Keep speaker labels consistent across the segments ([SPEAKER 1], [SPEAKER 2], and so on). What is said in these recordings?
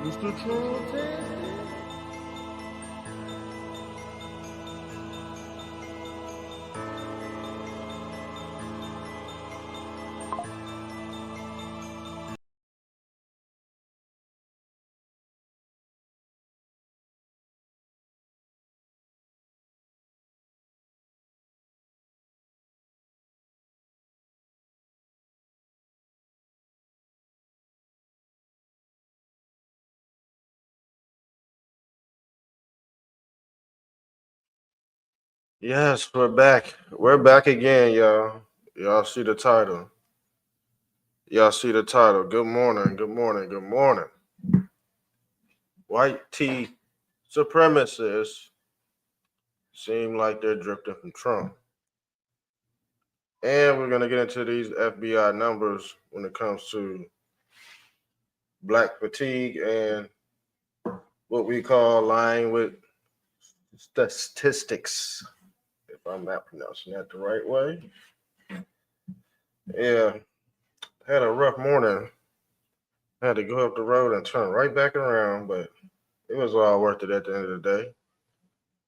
[SPEAKER 1] Mr. Trump. Yes, we're back. We're back again, y'all. Y'all see the title. Y'all see the title. Good morning, good morning, good morning. White tea supremacists seem like they're drifting from Trump. And we're going to get into these FBI numbers when it comes to black fatigue and what we call lying with statistics, if I'm not pronouncing that the right way. Yeah, had a rough morning. Had to go up the road and turn right back around, but it was all worth it at the end of the day.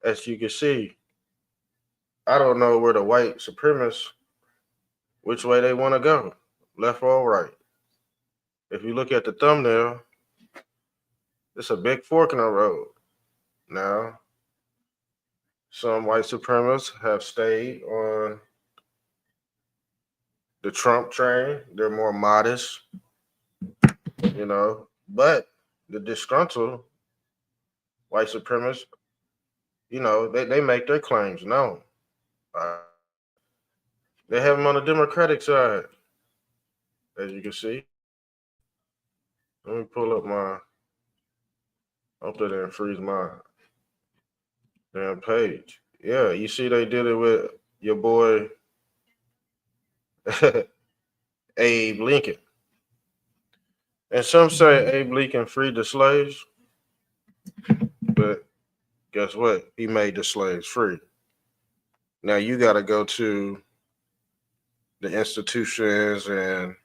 [SPEAKER 1] As you can see, I don't know where the white supremacists, which way they want to go, left or right. If you look at the thumbnail, it's a big fork in the road. Now, some white supremacists have stayed on the Trump train. They're more modest, but the disgruntled white supremacists, they make their claims known. Uh, they have them on the Democratic side, as you can see. Let me pull up my. I hope they didn't freeze my damn page. Yeah, you see, they did it with your boy Abe Lincoln. And some say Abe Lincoln freed the slaves, but guess what? He made the slaves free. Now you got to go to the institutions and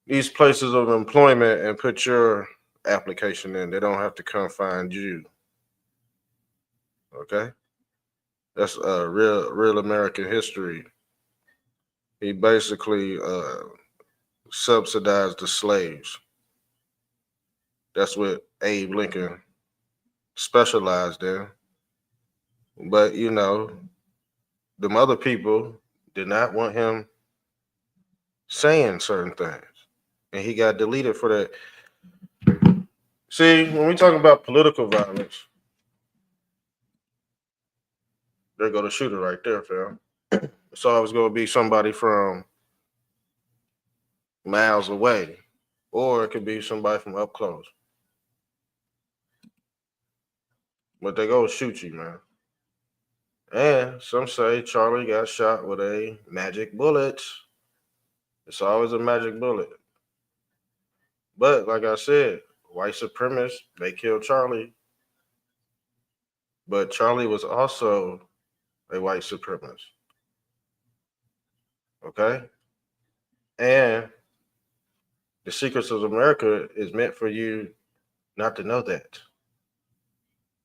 [SPEAKER 1] these places of employment and put your application in. They don't have to come find you. Okay, that's real American history. He basically subsidized the slaves. That's what Abe Lincoln specialized in. But the other people did not want him saying certain things, and he got deleted for that. See, when we talk about political violence, there go the shooter right there, fam. It's always going to be somebody from miles away, or it could be somebody from up close. But they go shoot you, man. And some say Charlie got shot with a magic bullet. It's always a magic bullet. But like I said, white supremacists, they killed Charlie. But Charlie was also a white supremacist. Okay? And the secrets of America is meant for you not to know that.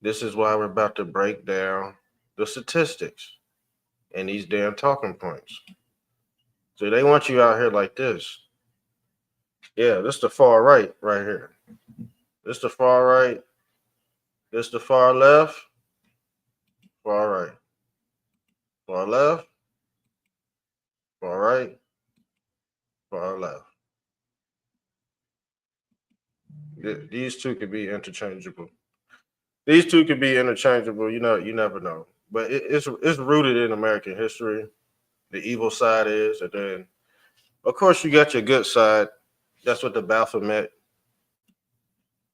[SPEAKER 1] This is why we're about to break down the statistics and these damn talking points. So they want you out here like this. Yeah, this is the far right right here. This the far right. This the far left. Far right. Far left. Far right. Far left. These two could be interchangeable. These two could be interchangeable. You never know. But it's rooted in American history. The evil side is, and then of course you got your good side. That's what the Baphomet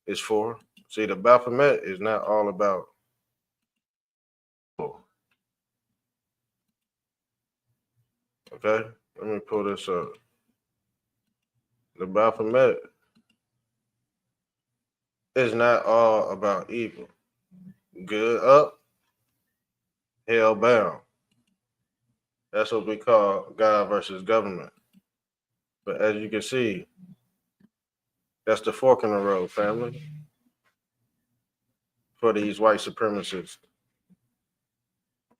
[SPEAKER 1] is for. See, the Baphomet is not all about. Okay, let me pull this up. The Baphomet is not all about evil. Good up, hell bound. That's what we call God versus government. But as you can see, That's the fork in the road, family, for these white supremacists.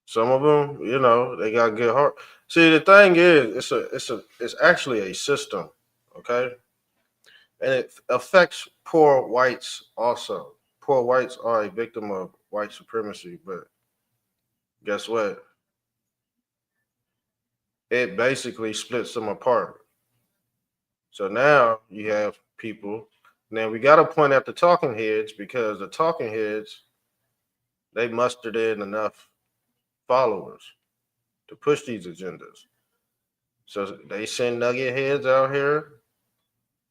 [SPEAKER 1] Some of them, they got good heart. See, the thing is, it's actually a system, okay, and it affects poor whites also. Poor whites are a victim of white supremacy, but guess what? It basically splits them apart. So now you have people. Now we got to point at the talking heads because the talking heads, they mustered in enough followers to push these agendas. So they send nugget heads out here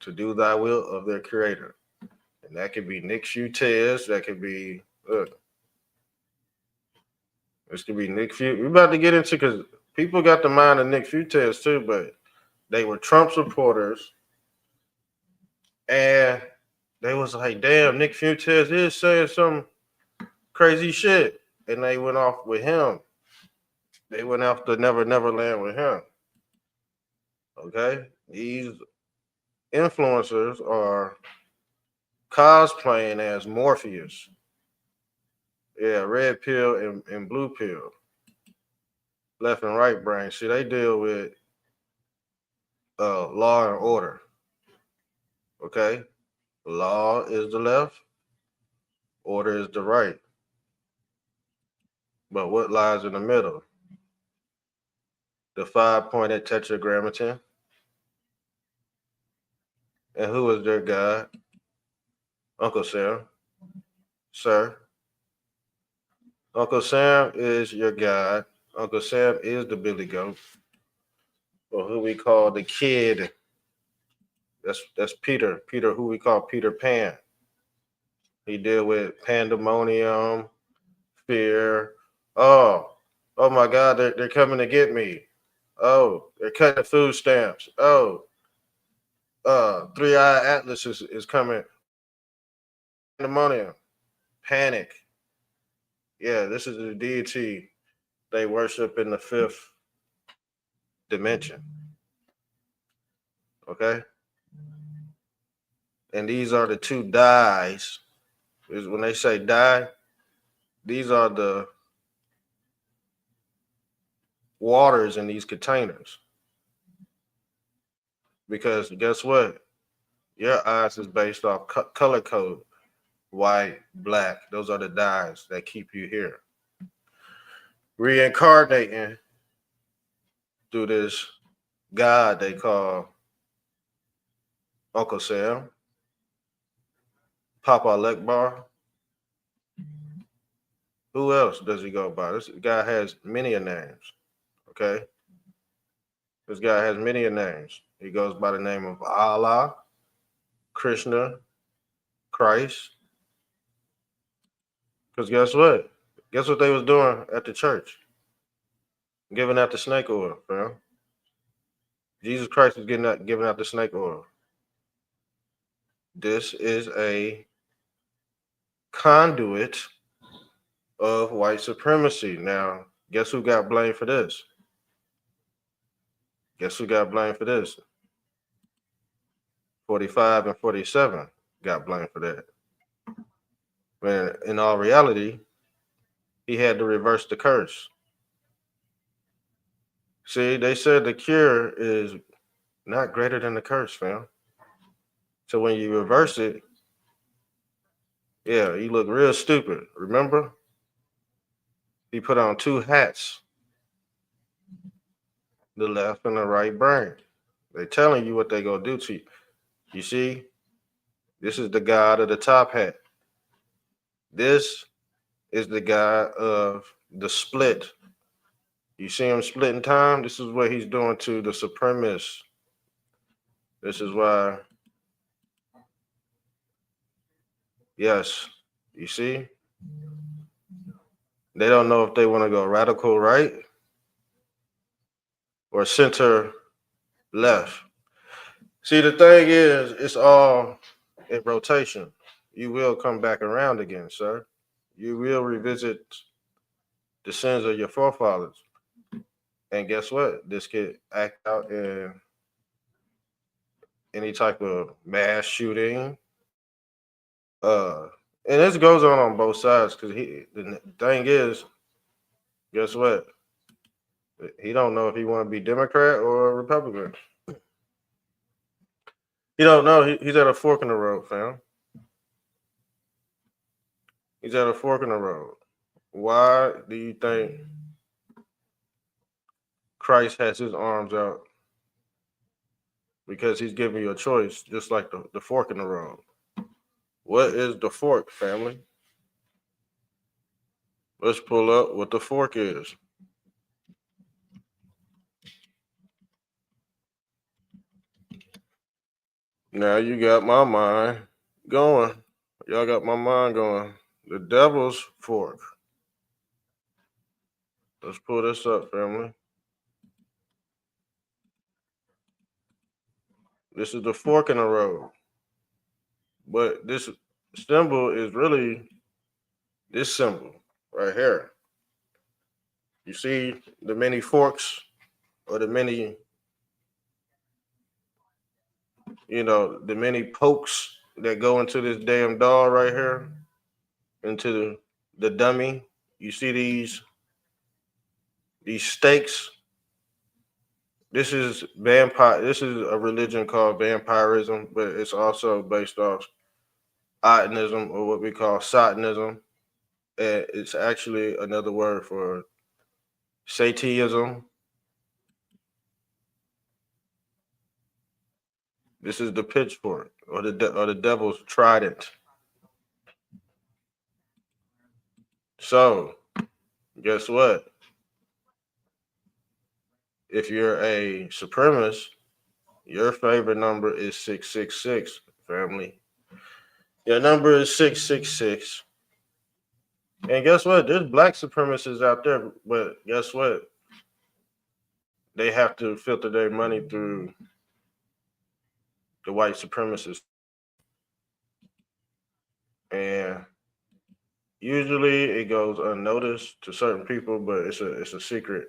[SPEAKER 1] to do thy will of their creator. And that could be Nick Futez. That could be, look, this could be Nick Futez. We're about to get into, because people got the mind of Nick Futez too, but they were Trump supporters. And they was like, damn, Nick Futez is saying some crazy shit. And they went off with him. They went after Never Never Land with him. Okay? These influencers are cosplaying as Morpheus. Yeah, red pill and blue pill. Left and right brain. See, they deal with law and order. Okay? Law is the left, order is the right. But what lies in the middle? The 5-pointed tetragrammaton. And who is their God? Uncle Sam. Sir. Uncle Sam is your God. Uncle Sam is the Billy Goat. Or who we call the kid. That's Peter. Peter, who we call Peter Pan. He deal with pandemonium, fear. Oh my God, they're coming to get me. Oh, they're cutting food stamps. Oh, Three-Eye Atlas is coming. Pandemonium, panic. Yeah, this is the deity they worship in the fifth dimension. Okay? And these are the two dyes. When they say dye, these are the waters in these containers. Because guess what? Your eyes is based off color code. White, black. Those are the dyes that keep you here. Reincarnating through this God they call Uncle Sam, Papa Lekbar. Who else does he go by? This guy has many a names. Okay? This guy has many a names. He goes by the name of Allah, Krishna, Christ. Because guess what? Guess what they was doing at the church? Giving out the snake oil, fam. Jesus Christ is giving out the snake oil. This is a conduit of white supremacy. Now, guess who got blamed for this? Guess who got blamed for this? 45 and 47 got blamed for that. When in all reality, he had to reverse the curse. See, they said the cure is not greater than the curse, fam. So when you reverse it, yeah, you look real stupid. Remember? He put on two hats, the left and the right brain. They're telling you what they're going to do to you. You see, this is the God of the top hat. This is the God of the split. You see him splitting time? This is what he's doing to the supremacists. This is why, yes, you see? They don't know if they want to go radical right or center left. See, the thing is, it's all in rotation. You will come back around again, sir. You will revisit the sins of your forefathers. And guess what? This could act out in any type of mass shooting. Uh, and this goes on both sides because the thing is, guess what? He don't know if he want to be Democrat or Republican. He don't know. He's at a fork in the road, fam. He's at a fork in the road. Why do you think Christ has his arms out? Because he's giving you a choice, just like the fork in the road. What is the fork, family? Let's pull up what the fork is. Now you got my mind going. Y'all got my mind going. The devil's fork. Let's pull this up, family. This is the fork in the road. But this symbol is really this symbol right here. You see the many forks or the many, the many pokes that go into this damn doll right here, into the dummy. You see these stakes. This is vampire. This is a religion called vampirism, but it's also based off Otanism or what we call Satanism. And it's actually another word for Satanism. This is the pitchfork or the devil's trident. So guess what? If you're a supremacist, your favorite number is 666, family. Your number is 666. And guess what? There's black supremacists out there, but guess what? They have to filter their money through the white supremacists. And usually it goes unnoticed to certain people, but it's a secret.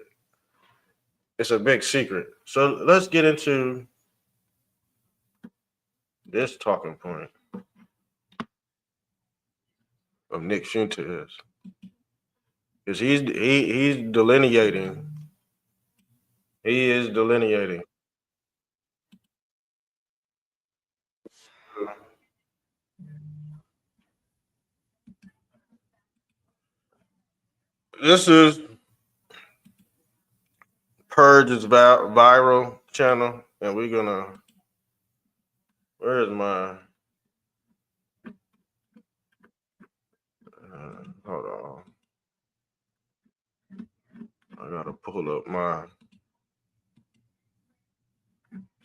[SPEAKER 1] It's a big secret. So let's get into this talking point of Nick Fuentes. Because he's delineating. He is delineating. This is Purge's viral channel, and we're gonna. Where is my? Hold on. I gotta pull up my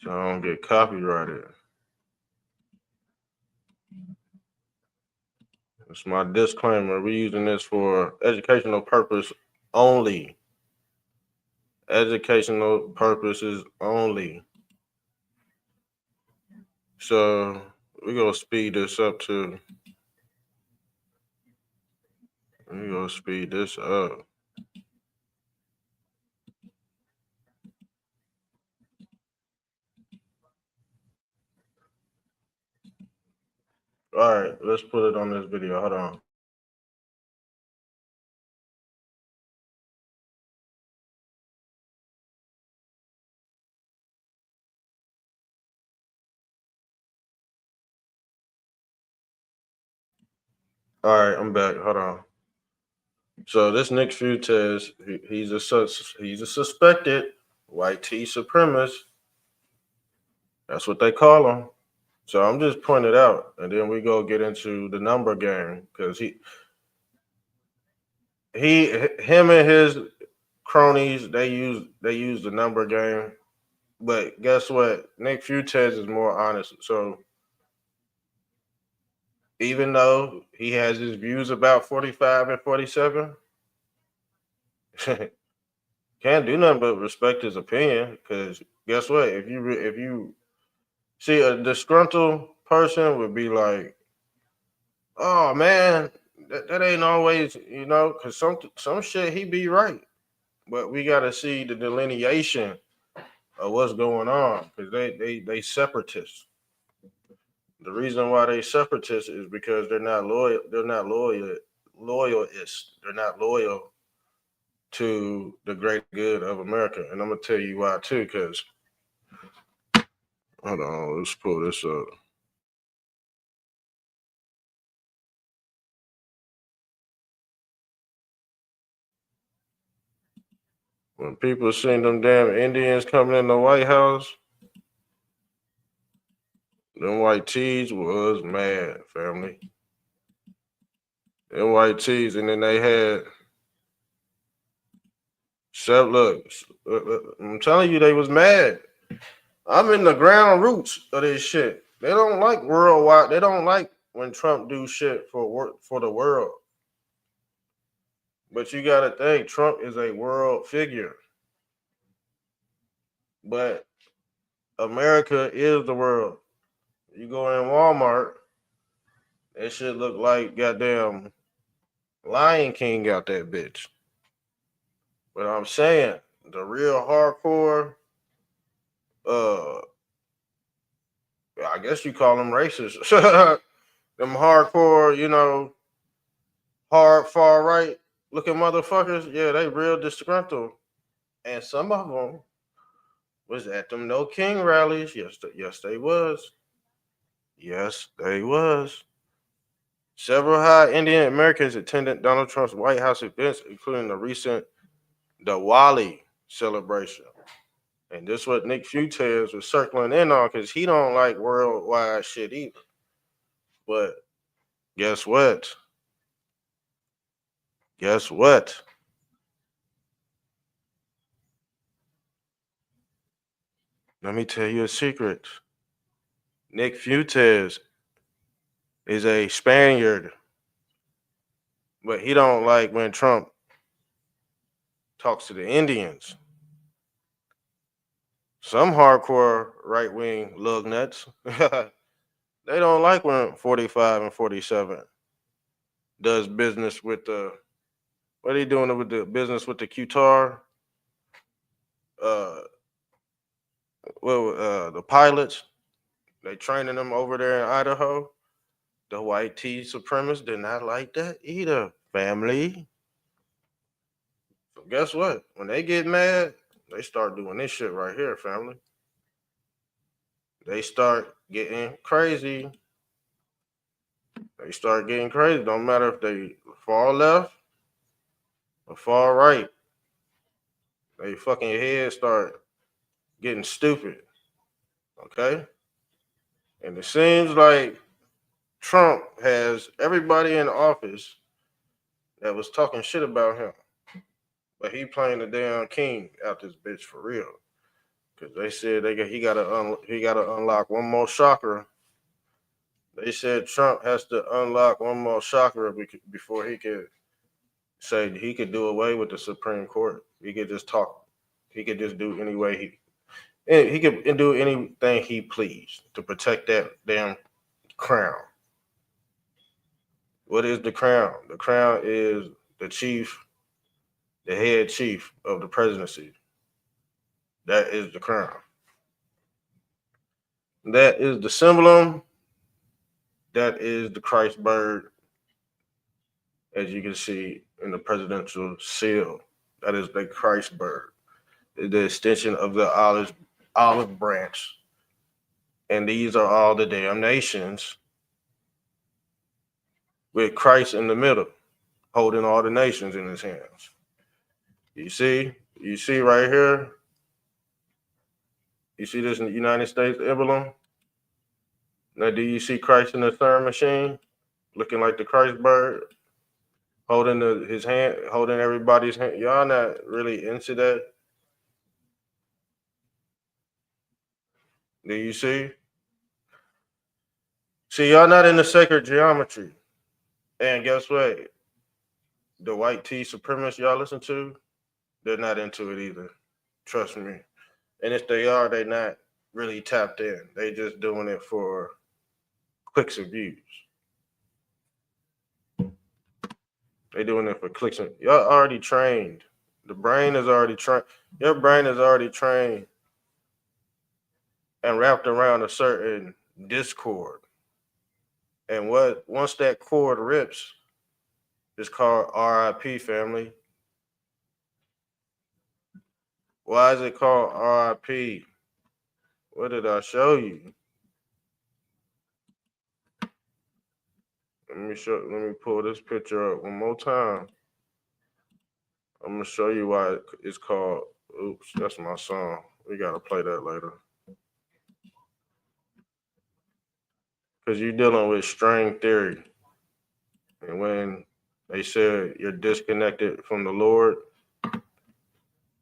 [SPEAKER 1] so I don't get copyrighted. It's my disclaimer. We're using this for educational purpose only. Educational purposes only. So we're gonna speed this up to. We're gonna speed this up. All right, let's put it on this video. Hold on. All right, I'm back. Hold on. So this Nick Fuentes, he's a suspected white T supremacist. That's what they call him. So I'm just pointing it out, and then we go get into the number game because him and his cronies they use the number game. But guess what? Nick Fuentes is more honest. So even though he has his views about 45 and 47, can't do nothing but respect his opinion. Because guess what? If you see a disgruntled person would be like, "Oh man, that ain't always because some shit he be right, but we got to see the delineation of what's going on because they separatists. The reason why they separatists is because they're not loyal. They're not loyalists. They're not loyal to the great good of America. And I'm gonna tell you why too. Because hold on, let's pull this up. When people seen them damn Indians coming in the White House, them white tees was mad, family. Them white tees, and then they had look. I'm telling you, they was mad. I'm in the ground roots of this shit. They don't like worldwide. They don't like when Trump do shit for the world. But you got to think Trump is a world figure. But America is the world. You go in Walmart, that shit look like goddamn Lion King out that bitch. But I'm saying the real hardcore, uh, I guess you call them racist. Them hardcore, hard far right looking motherfuckers. Yeah, they real disgruntled, and some of them was at them No King rallies. Yes, they was. Yes, they was. Several high Indian Americans attended Donald Trump's White House events, including the recent Diwali celebration. And this what Nick Fuentes was circling in on because he don't like worldwide shit either. But guess what? Guess what? Let me tell you a secret. Nick Fuentes is a Spaniard, but he don't like when Trump talks to the Indians. Some hardcore right wing lug nuts, they don't like when 45 and 47 does business with the what are they doing with the business with the Qatar? Uh, the pilots they training them over there in Idaho. The white tea supremacists did not like that either. Family. So guess what? When they get mad, they start doing this shit right here, family. They start getting crazy. They start getting crazy. Don't matter if they far left or far right. They fucking heads start getting stupid. Okay? And it seems like Trump has everybody in office that was talking shit about him. But he playing the damn king out this bitch for real. Cause they said he gotta unlock one more chakra. They said Trump has to unlock one more chakra before he could say he could do away with the Supreme Court. He could just talk. He could just do any way he could do anything he pleased to protect that damn crown. What is the crown? The crown is the chief, the head chief of the presidency. That is the crown. That is the symbol. That is the Christ bird, as you can see in the presidential seal. That is the Christ bird, the extension of the olive branch. And these are all the damn nations with Christ in the middle, holding all the nations in his hands. You see right here, you see this in the United States emblem? Now, do you see Christ in the third machine, looking like the Christ bird, holding his hand, holding everybody's hand? Y'all not really into that? Do you see? See, y'all not into sacred geometry. And guess what? The white tea supremacists y'all listen to, they're not into it either. Trust me. And if they are, they're not really tapped in. They just doing it for clicks and views. They doing it for clicks and y'all already trained. The brain is already trained. Your brain is already trained and wrapped around a certain discord. And once that cord rips, it's called RIP, family. Why is it called RIP? What did I show you? Let me pull this picture up one more time. I'm gonna show you why it's called. Oops, that's my song. We gotta play that later. Because you're dealing with string theory. And when they said you're disconnected from the Lord,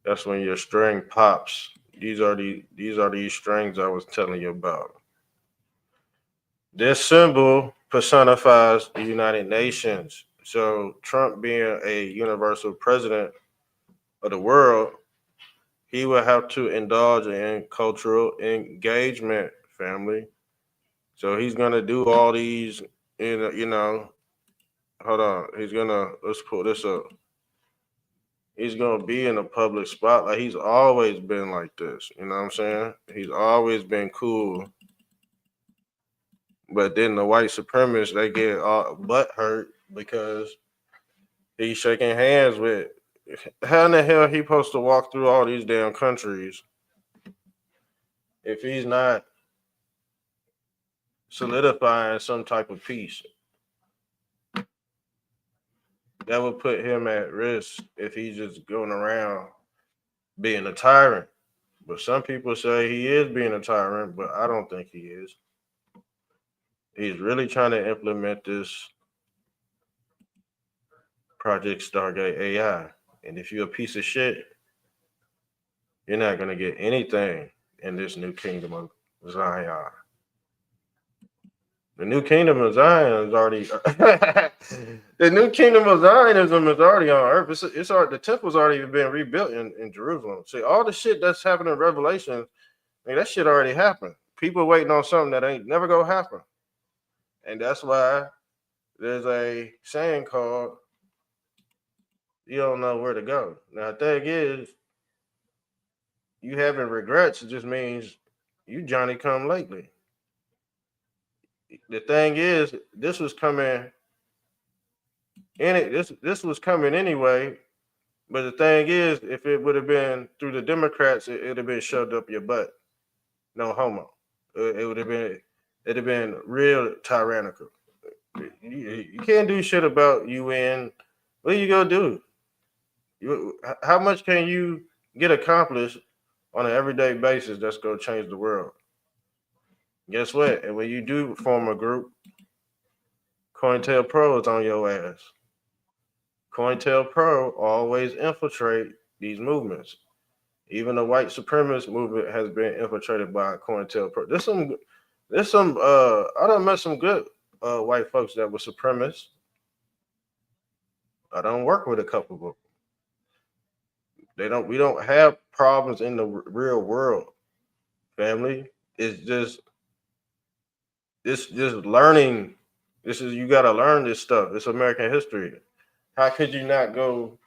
[SPEAKER 1] that's when your string pops. These strings I was telling you about. This symbol personifies the United Nations. So Trump being a universal president of the world, he will have to indulge in cultural engagement, family. So he's gonna do all these, hold on. Let's pull this up. He's gonna be in a public spotlight. He's always been like this. You know what I'm saying? He's always been cool. But then the white supremacists, they get butt hurt because he's shaking hands with. How in the hell he supposed to walk through all these damn countries if he's not solidifying some type of peace? That would put him at risk if he's just going around being a tyrant. But some people say he is being a tyrant, but I don't think he is. He's really trying to implement this Project Stargate AI. And if you're a piece of shit, you're not going to get anything in this new kingdom of Zion. The new kingdom of Zion is already the new kingdom of Zionism is already on earth. It's already, the temple's already been rebuilt in Jerusalem. See, all the shit that's happening in Revelation, that shit already happened. People waiting on something that ain't never gonna happen. And that's why there's a saying called you don't know where to go. Now the thing is, you having regrets, it just means you Johnny come lately. The thing is, this was coming in it. This was coming anyway. But the thing is, if it would have been through the Democrats, it would have been shoved up your butt. No homo. It would have been. It'd have been real tyrannical. You can't do shit about UN. What are you gonna do? How much can you get accomplished on an everyday basis that's gonna change the world? Guess what? And when you do form a group, COINTELPRO is on your ass. COINTELPRO always infiltrate these movements. Even the white supremacist movement has been infiltrated by COINTELPRO. There's some I done met some good white folks that were supremacists. I don't work with a couple of them. We don't have problems in the real world, family. It's just learning. You gotta learn this stuff. It's American history. How could you not go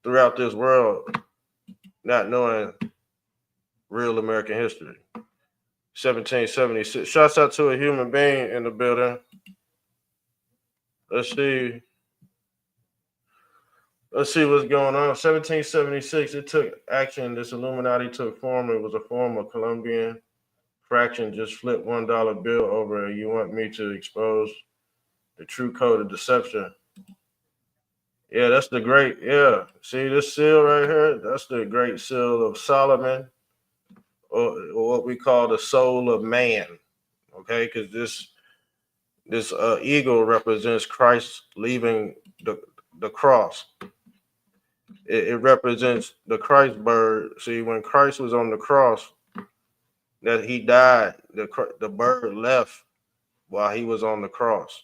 [SPEAKER 1] throughout this world not knowing real American history? 1776. Shouts out to a human being in the building. Let's see. Let's see what's going on. 1776, it took action. This Illuminati took form. It was a form of Colombian fraction. Just flip $1 bill over. You want me to expose the true code of deception? Yeah, that's the great. Yeah, see this seal right here? That's the great seal of Solomon, or what we call the soul of man. Okay, because this eagle represents Christ leaving the cross. It represents the Christ bird. See, when Christ was on the cross, that he died, the bird left while he was on the cross.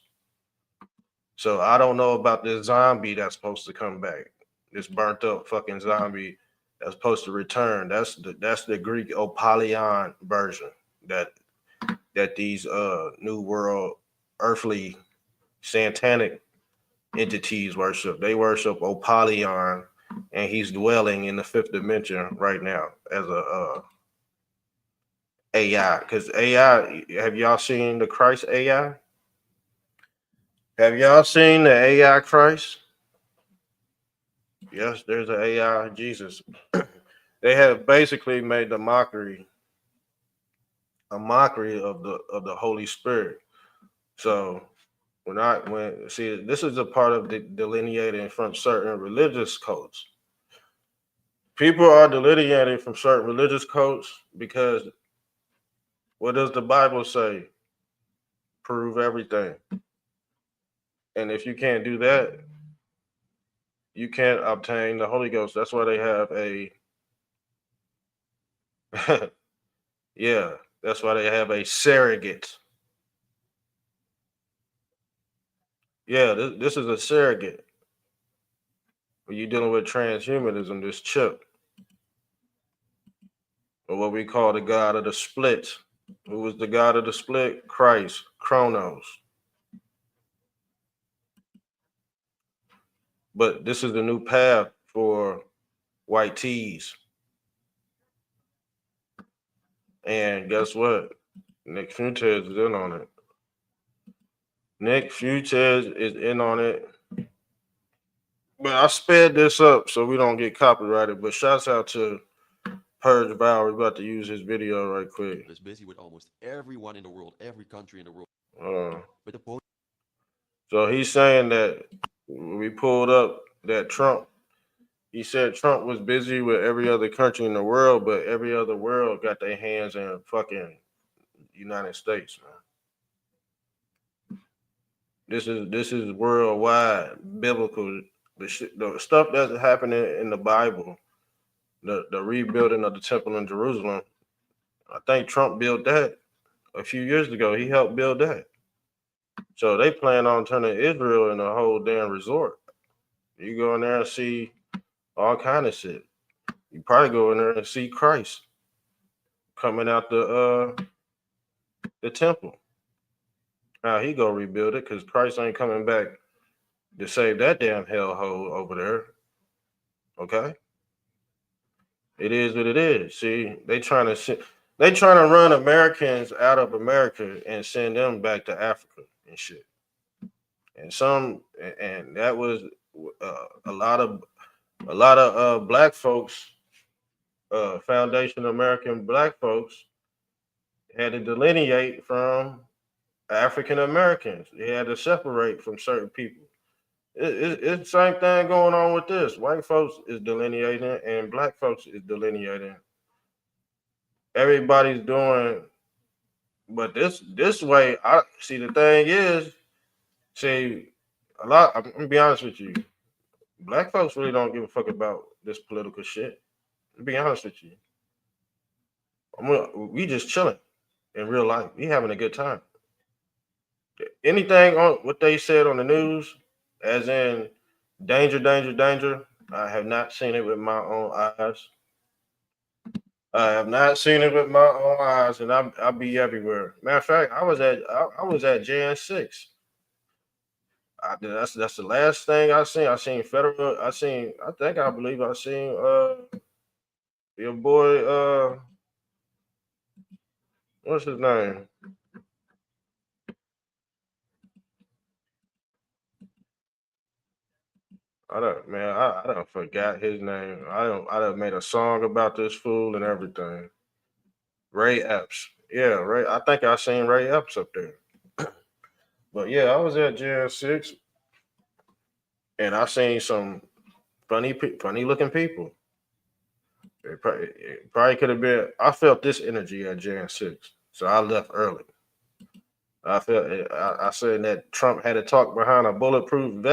[SPEAKER 1] So I don't know about this zombie that's supposed to come back. This burnt up fucking zombie that's supposed to return. That's the Greek Apollyon version that these new world earthly satanic entities worship. They worship Apollyon, and he's dwelling in the fifth dimension right now as a AI. Because AI, have y'all seen the Christ AI? Have y'all seen the AI Christ? Yes, there's an AI Jesus. They have basically made a mockery of the Holy Spirit. So when see this is a part of the delineating from certain religious cults. People are delineating from certain religious cults because what does the Bible say? Prove everything. And if you can't do that, you can't obtain the Holy Ghost. That's why they have a yeah, that's why they have a surrogate. Yeah, this is a surrogate. When you're dealing with transhumanism, this chip, or what we call the God of the split. Who was the God of the split? Christ, Chronos. But this is the new path for white tees. And guess what? Nick Fuentes is in on it. Nick Fuentes is in on it. But I sped this up so we don't get copyrighted. But shouts out to Purge Val. We're about to use his video right quick.
[SPEAKER 2] Is busy with almost everyone in the world, every country in the world.
[SPEAKER 1] Uh,
[SPEAKER 2] But the point
[SPEAKER 1] so he's saying that we pulled up that Trump. He said Trump was busy with every other country in the world, but every other world got their hands in fucking United States, man. This is worldwide biblical. The stuff that's happening in the Bible, the rebuilding of the temple in Jerusalem. I think Trump built that a few years ago. He helped build that. So they plan on turning Israel into a whole damn resort. You go in there and see all kind of shit. You probably go in there and see Christ coming out the temple. How he go rebuild it? Because Christ ain't coming back to save that damn hellhole over there. Okay, it is what it is. See, they trying to run Americans out of America and send them back to Africa and shit. And that was a lot of black folks, Foundation American black folks had to delineate from African Americans. They had to separate from certain people. It's the same thing going on with this. White folks is delineating and black folks is delineating. Everybody's doing, but this way, I see the thing is, see, I'm gonna be honest with you. Black folks really don't give a fuck about this political shit. To be honest with you, we just chilling in real life. We having a good time. Anything on what they said on the news, as in danger, danger, danger. I have not seen it with my own eyes. I have not seen it with my own eyes, and I'll be everywhere. Matter of fact, I was at JN6. That's the last thing I seen. I seen federal. I believe I seen your boy what's his name? I don't forgot his name. I don't made a song about this fool and everything. Ray Epps. Yeah, Ray. I think I seen Ray Epps up there. But yeah, I was at JN6 and I seen some funny looking people. It probably could have been. I felt this energy at JN6, so I left early. I said that Trump had to talk behind a bulletproof.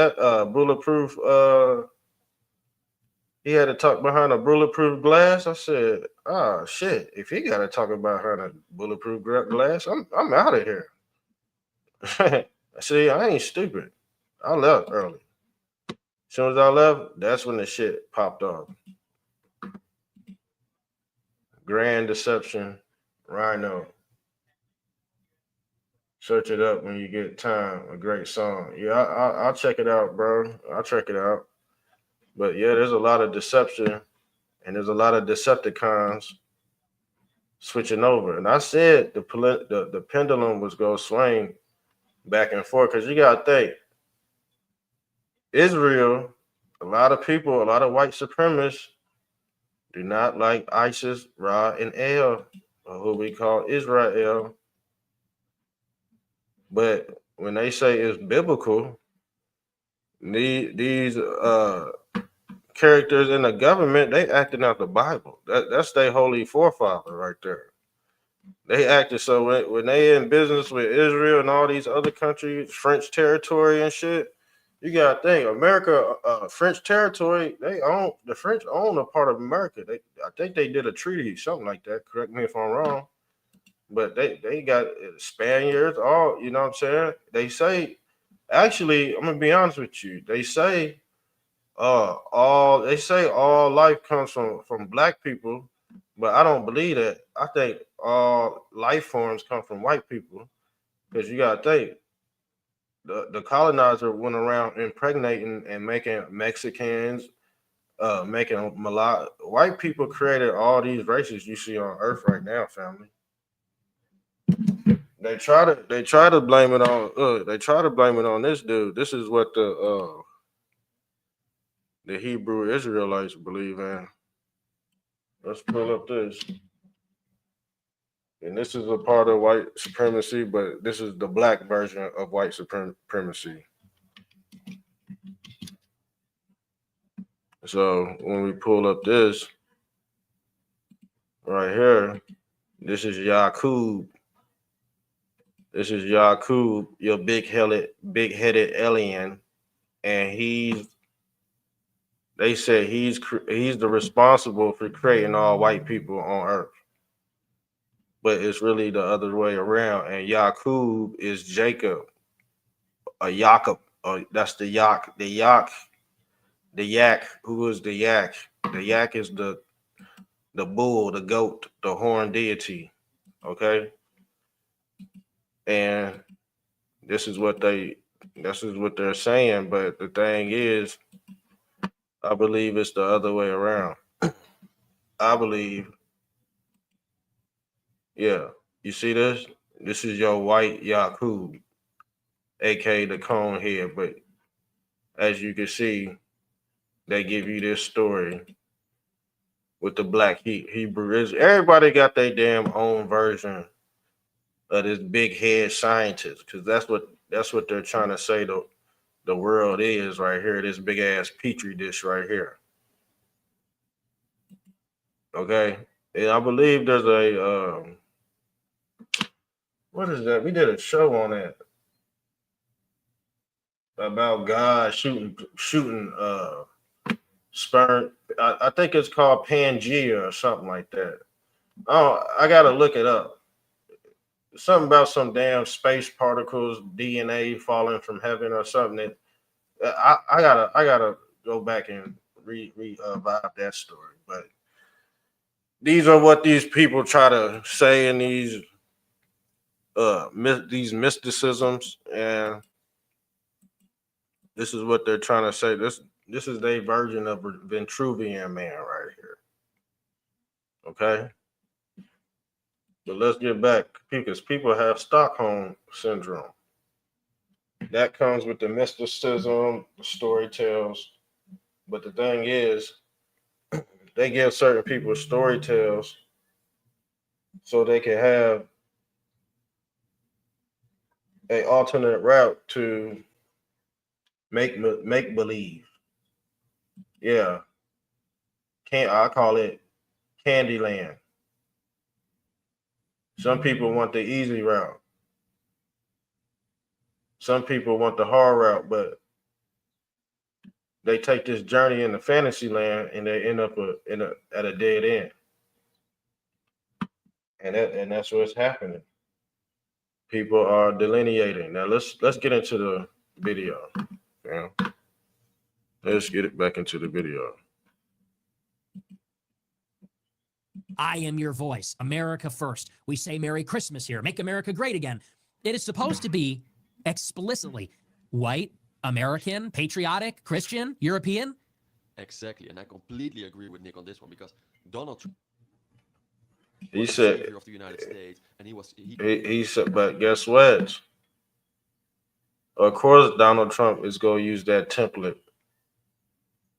[SPEAKER 1] He had to talk behind a bulletproof glass. I said, "Oh shit! If he got to talk behind a bulletproof glass, I'm out of here." See, I ain't stupid. I left early. As soon as I left, that's when the shit popped off. Grand Deception, Rhino. Search it up when you get time. A great song. Yeah, I'll check it out, bro. I'll check it out. But yeah, there's a lot of deception and there's a lot of Decepticons switching over. And I said the pendulum was going to swing back and forth because you got to think. Israel, a lot of people, a lot of white supremacists do not like ISIS, Ra, and El, or who we call Israel. But when they say it's biblical, these characters in the government, they acting out the Bible. That's their holy forefather right there. They acted so when they in business with Israel and all these other countries, French territory and shit. You gotta think, America, French territory. The French own a part of America. I think they did a treaty, something like that. Correct me if I'm wrong, but they got Spaniards. All you know what I'm saying. They say, actually, I'm gonna be honest with you. All life comes from black people, but I don't believe that. I think all life forms come from white people because you gotta think the colonizer went around impregnating and making Mexicans, making mulatto. White people created all these races you see on Earth right now, family. They try to blame it on this dude. This is what the Hebrew Israelites believe in. Let's pull up this. And this is a part of white supremacy, but this is the black version of white supremacy. So when we pull up this right here, this is Yakub. This is Yakub, your big-headed alien, and they say he's the responsible for creating all white people on Earth, but it's really the other way around. And Yakub is Jacob, a Jacob. That's the yak. Who is the yak? The yak is the bull, the goat, the horn deity. Okay, and this is what they're saying. But the thing is, I believe it's the other way around. I believe, yeah. You see this? This is your white Yakub, aka the cone head. But as you can see, they give you this story with the black Hebrew. Everybody got their damn own version of this big head scientist, because that's what they're trying to say the world is right here. This big ass petri dish right here. Okay, and I believe there's a what is that? We did a show on that about God shooting sperm. I think it's called Pangea or something like that. Oh, I gotta look it up. Something about some damn space particles, DNA falling from heaven or something. I gotta go back and revive that story. But these are what these people try to say in these mysticisms, and this is what they're trying to say. This is their version of Vitruvian man right here. Okay, but let's get back because people have Stockholm syndrome. That comes with the mysticism, the story tales. But the thing is, they give certain people story tales so they can have a alternate route to make believe. Yeah, can I call it Candyland? Some people want the easy route. Some people want the hard route, but they take this journey into fantasy land and they end up at a dead end. And that's what's happening. People are delineating. Now let's get into the video. Yeah. Let's get it back into the video.
[SPEAKER 3] I am your voice. America first. We say Merry Christmas here. Make America great again. It is supposed to be explicitly white, American, patriotic, Christian, European.
[SPEAKER 2] Exactly, and I completely agree with Nick on this one because Donald Trump
[SPEAKER 1] He
[SPEAKER 2] was the
[SPEAKER 1] said
[SPEAKER 2] savior of the United States, and
[SPEAKER 1] he said, but guess what? Of course, Donald Trump is going to use that template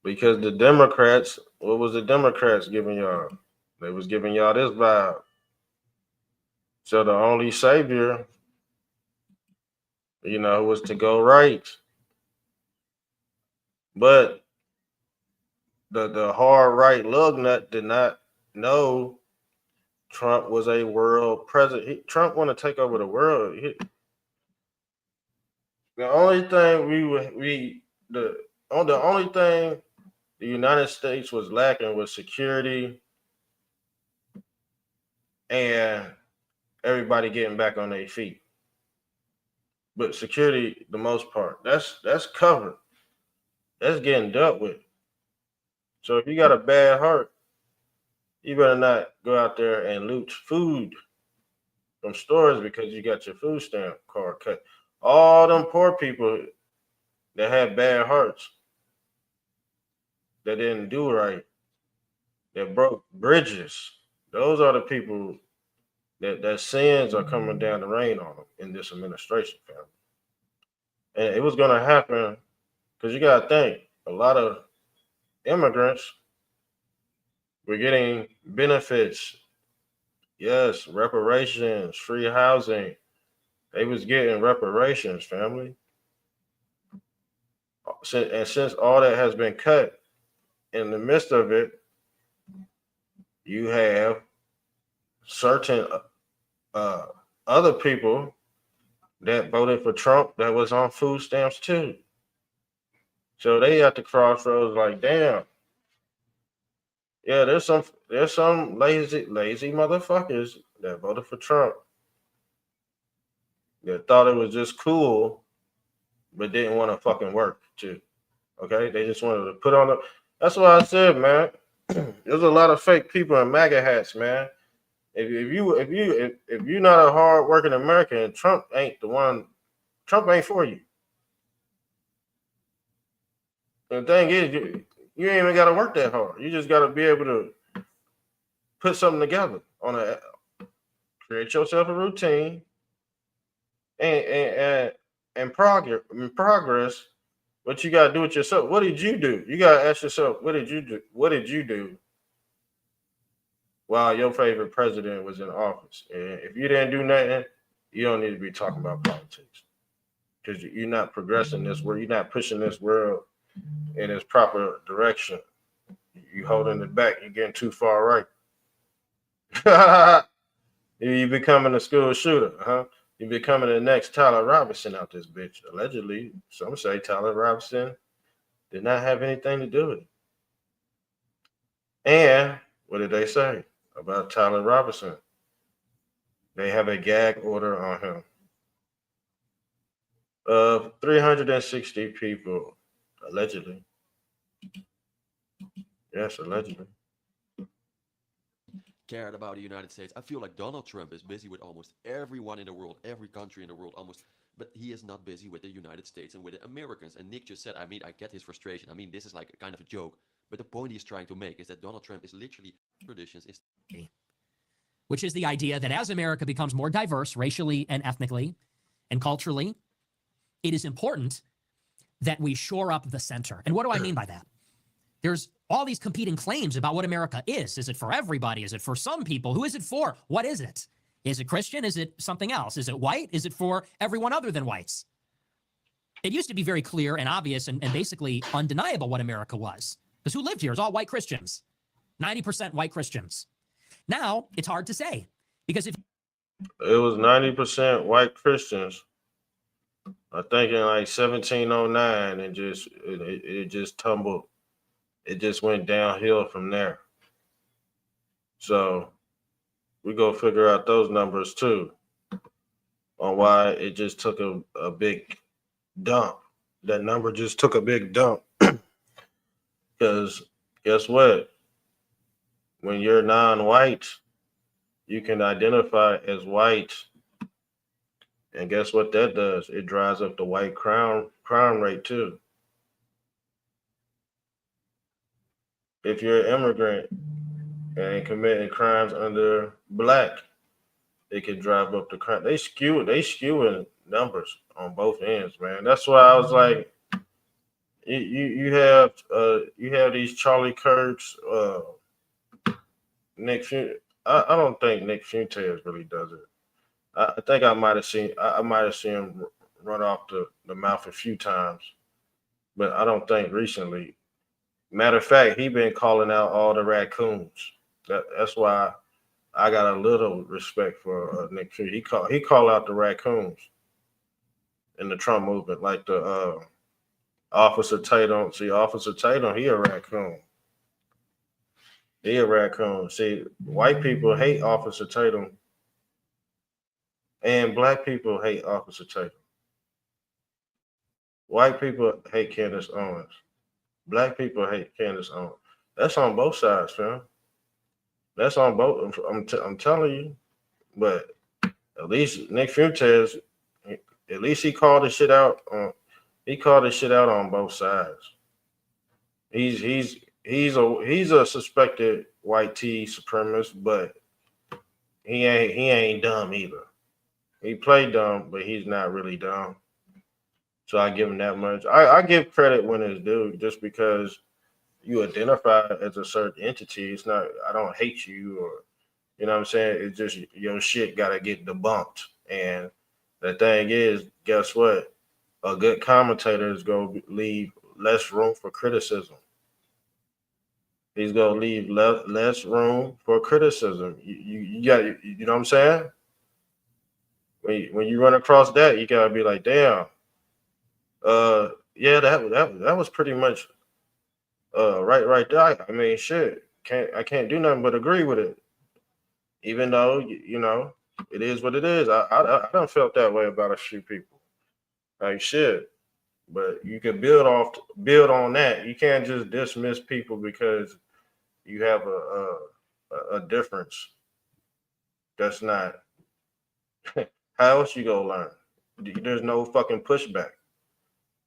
[SPEAKER 1] Because the Democrats, what was the Democrats giving y'all? They was giving y'all this vibe. So the only savior, was to go right. But the hard right lug nut did not know Trump was a world president. Trump want to take over the world. The only thing the only thing the United States was lacking was security and everybody getting back on their feet. But security, the most part, that's covered. That's getting dealt with. So if you got a bad heart, you better not go out there and loot food from stores because you got your food stamp card cut. All them poor people that had bad hearts, that didn't do right, that broke bridges, those are the people that sins are coming down the rain on them in this administration, family. And it was going to happen because you got to think a lot of immigrants were getting benefits. Yes, reparations, free housing. They was getting reparations, family. And since all that has been cut, in the midst of it, you have certain other people that voted for Trump that was on food stamps too. So they at the crossroads like, damn, yeah, there's some lazy motherfuckers that voted for Trump that thought it was just cool, but didn't want to fucking work too. Okay, they just wanted to put on the. That's what I said, man. There's a lot of fake people in MAGA hats, man. If you're not a hard working American, Trump ain't the one. Trump ain't for you. And the thing is, you ain't even got to work that hard. You just got to be able to put something together create yourself a routine and progress. What you got to do it yourself. What did you do? You got to ask yourself, what did you do? What did you do while your favorite president was in office? And if you didn't do nothing, you don't need to be talking about politics because you're not progressing this world. You're not pushing this world in its proper direction. You holding it back. You're getting too far right. You becoming a school shooter, huh? You becoming the next Tyler Robinson out this bitch. Allegedly, some say Tyler Robinson did not have anything to do with it. And what did they say about Tyler Robinson? They have a gag order on him of 360 people, allegedly. Yes, allegedly.
[SPEAKER 2] Cared about the United States. I feel like Donald Trump is busy with almost everyone in the world, every country in the world almost, but he is not busy with the United States and with the Americans. And Nick just said, I mean, I get his frustration. I mean, this is like a kind of a joke, but the point he's trying to make is that Donald Trump is literally traditions is
[SPEAKER 3] which is the idea that as America becomes more diverse racially and ethnically and culturally, it is important that we shore up the center. And what do I mean by that? There's all these competing claims about what America is. Is it for everybody? Is it for some people? Who is it for? What is it? Is it Christian? Is it something else? Is it white? Is it for everyone other than whites? It used to be very clear and obvious and basically undeniable what America was. Because who lived here is all white Christians. 90% white Christians. Now, it's hard to say. Because if
[SPEAKER 1] it was 90% white Christians, I think in like 1709, and it just tumbled. It just went downhill from there. So we go figure out those numbers too on why it just took a big dump. That number just took a big dump. Because guess what? When you're non-white, you can identify as white. And guess what that does? It drives up the white crime rate too. If you're an immigrant and committing crimes under black, it could drive up the crime. They skewing numbers on both ends, man. That's why I was like, you have these Charlie Kirks, Nick. I don't think Nick Fuentes really does it. I think I might have seen him run off the mouth a few times, but I don't think recently. Matter of fact, he been calling out all the raccoons. That's why I got a little respect for Nick Fury. He called out the raccoons in the Trump movement, like the Officer Tatum. See, Officer Tatum, he a raccoon. He a raccoon. See, white people hate Officer Tatum, and black people hate Officer Tatum. White people hate Candace Owens. Black people hate Candace Owens. That's on both sides, fam. That's on both. I'm telling you. But at least Nick Fuentes, at least he called the shit out. He called the shit out on both sides. He's a suspected white tea supremacist, but he ain't dumb either. He played dumb, but he's not really dumb. So I give him that much. I give credit when it's due, just because you identify as a certain entity. It's not, I don't hate you, or you know what I'm saying? It's just your shit gotta get debunked. And the thing is, guess what? A good commentator is gonna leave less room for criticism. He's gonna leave less room for criticism. You got, you know what I'm saying? When you run across that, you gotta be like, damn, yeah, that was pretty much right there. I mean, shit, I can't do nothing but agree with it. Even though you know it is what it is. I don't felt that way about a few people. Like shit, but you can build on that. You can't just dismiss people because you have a difference. That's not. How else you gonna learn? There's no fucking pushback.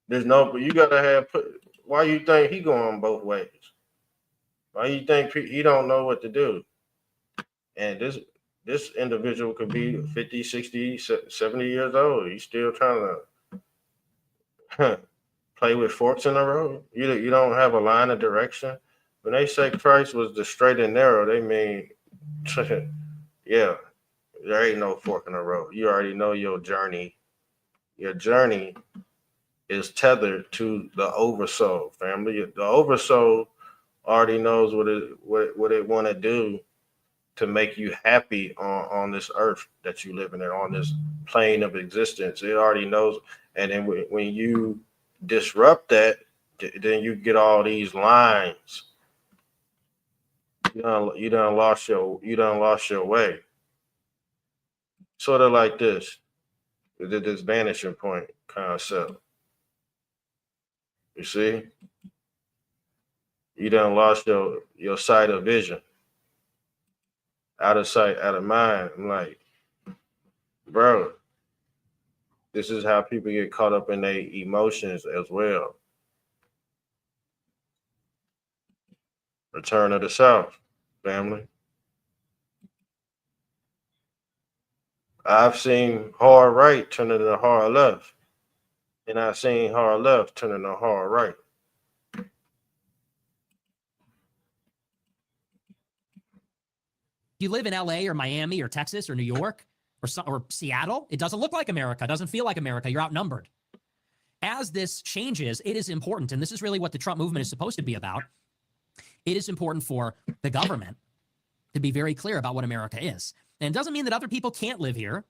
[SPEAKER 1] There's no. But you gotta have. Why you think he going both ways? Why you think he don't know what to do? And this individual could be 50, 60, 70 years old. He's still trying to play with forks in the road. You don't have a line of direction. When they say Christ was the straight and narrow, they mean, yeah, there ain't no fork in the road. You already know your journey. Your journey is tethered to the oversoul, family. The oversoul already knows what it want to do to make you happy on this earth that you live in, on this plane of existence. It already knows. And then when you disrupt that, then you get all these lines. You done lost your way. Sort of like this vanishing point concept. You see, you done lost your sight of vision. Out of sight, out of mind. I'm like, bro, this is how people get caught up in their emotions as well. Return of the South, family. I've seen hard right turn into hard left, and I've seen hard left turn into hard right.
[SPEAKER 3] You live in LA or Miami or Texas or New York or Seattle, it doesn't look like America, it doesn't feel like America. You're outnumbered. As this changes, it is important, and this is really what the Trump movement is supposed to be about. It is important for the government to be very clear about what America is. And it doesn't mean that other people can't live here,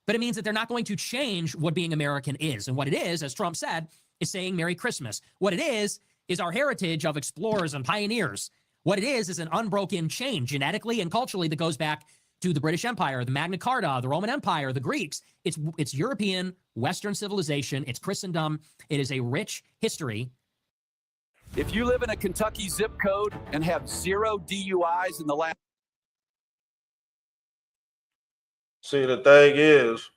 [SPEAKER 3] but it means that they're not going to change what being American is. And what it is, as Trump said, is saying Merry Christmas. What it is our heritage of explorers and pioneers. What it is an unbroken chain genetically and culturally that goes back to the British Empire, the Magna Carta, the Roman Empire, the Greeks. It's European, Western civilization. It's Christendom. It is a rich history.
[SPEAKER 4] If you live in a Kentucky zip code and have 0 DUIs in the last...
[SPEAKER 1] See, the thing is,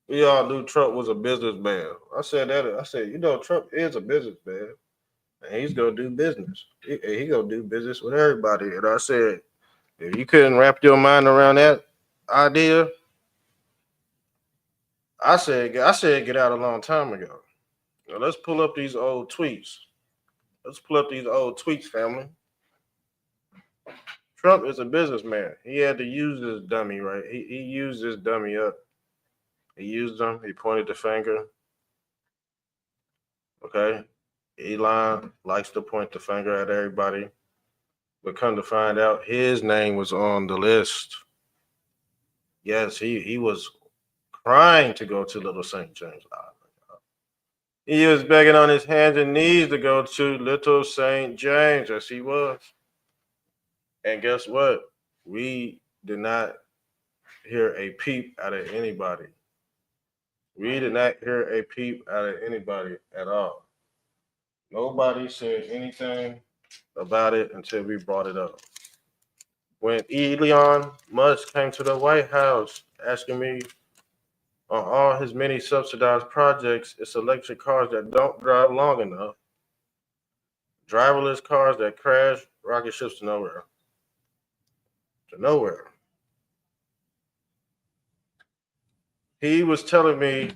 [SPEAKER 1] we all knew Trump was a businessman. I said, Trump is a businessman, and he's gonna do business. He gonna do business with everybody. And I said, if you couldn't wrap your mind around that idea, I said get out a long time ago. Now let's pull up these old tweets. Let's pull up these old tweets, family. Trump is a businessman. He had to use this dummy, right? He used this dummy up. He used them. He pointed the finger. Okay. Elon likes to point the finger at everybody. But come to find out, his name was on the list. Yes, he was crying to go to Little St. James Island. He was begging on his hands and knees to go to Little St. James. Yes, he was. And guess what? We did not hear a peep out of anybody. We did not hear a peep out of anybody at all. Nobody said anything about it until we brought it up. When Elon Musk came to the White House asking me on all his many subsidized projects, it's electric cars that don't drive long enough, driverless cars that crash rocket ships to nowhere. To nowhere. He was telling me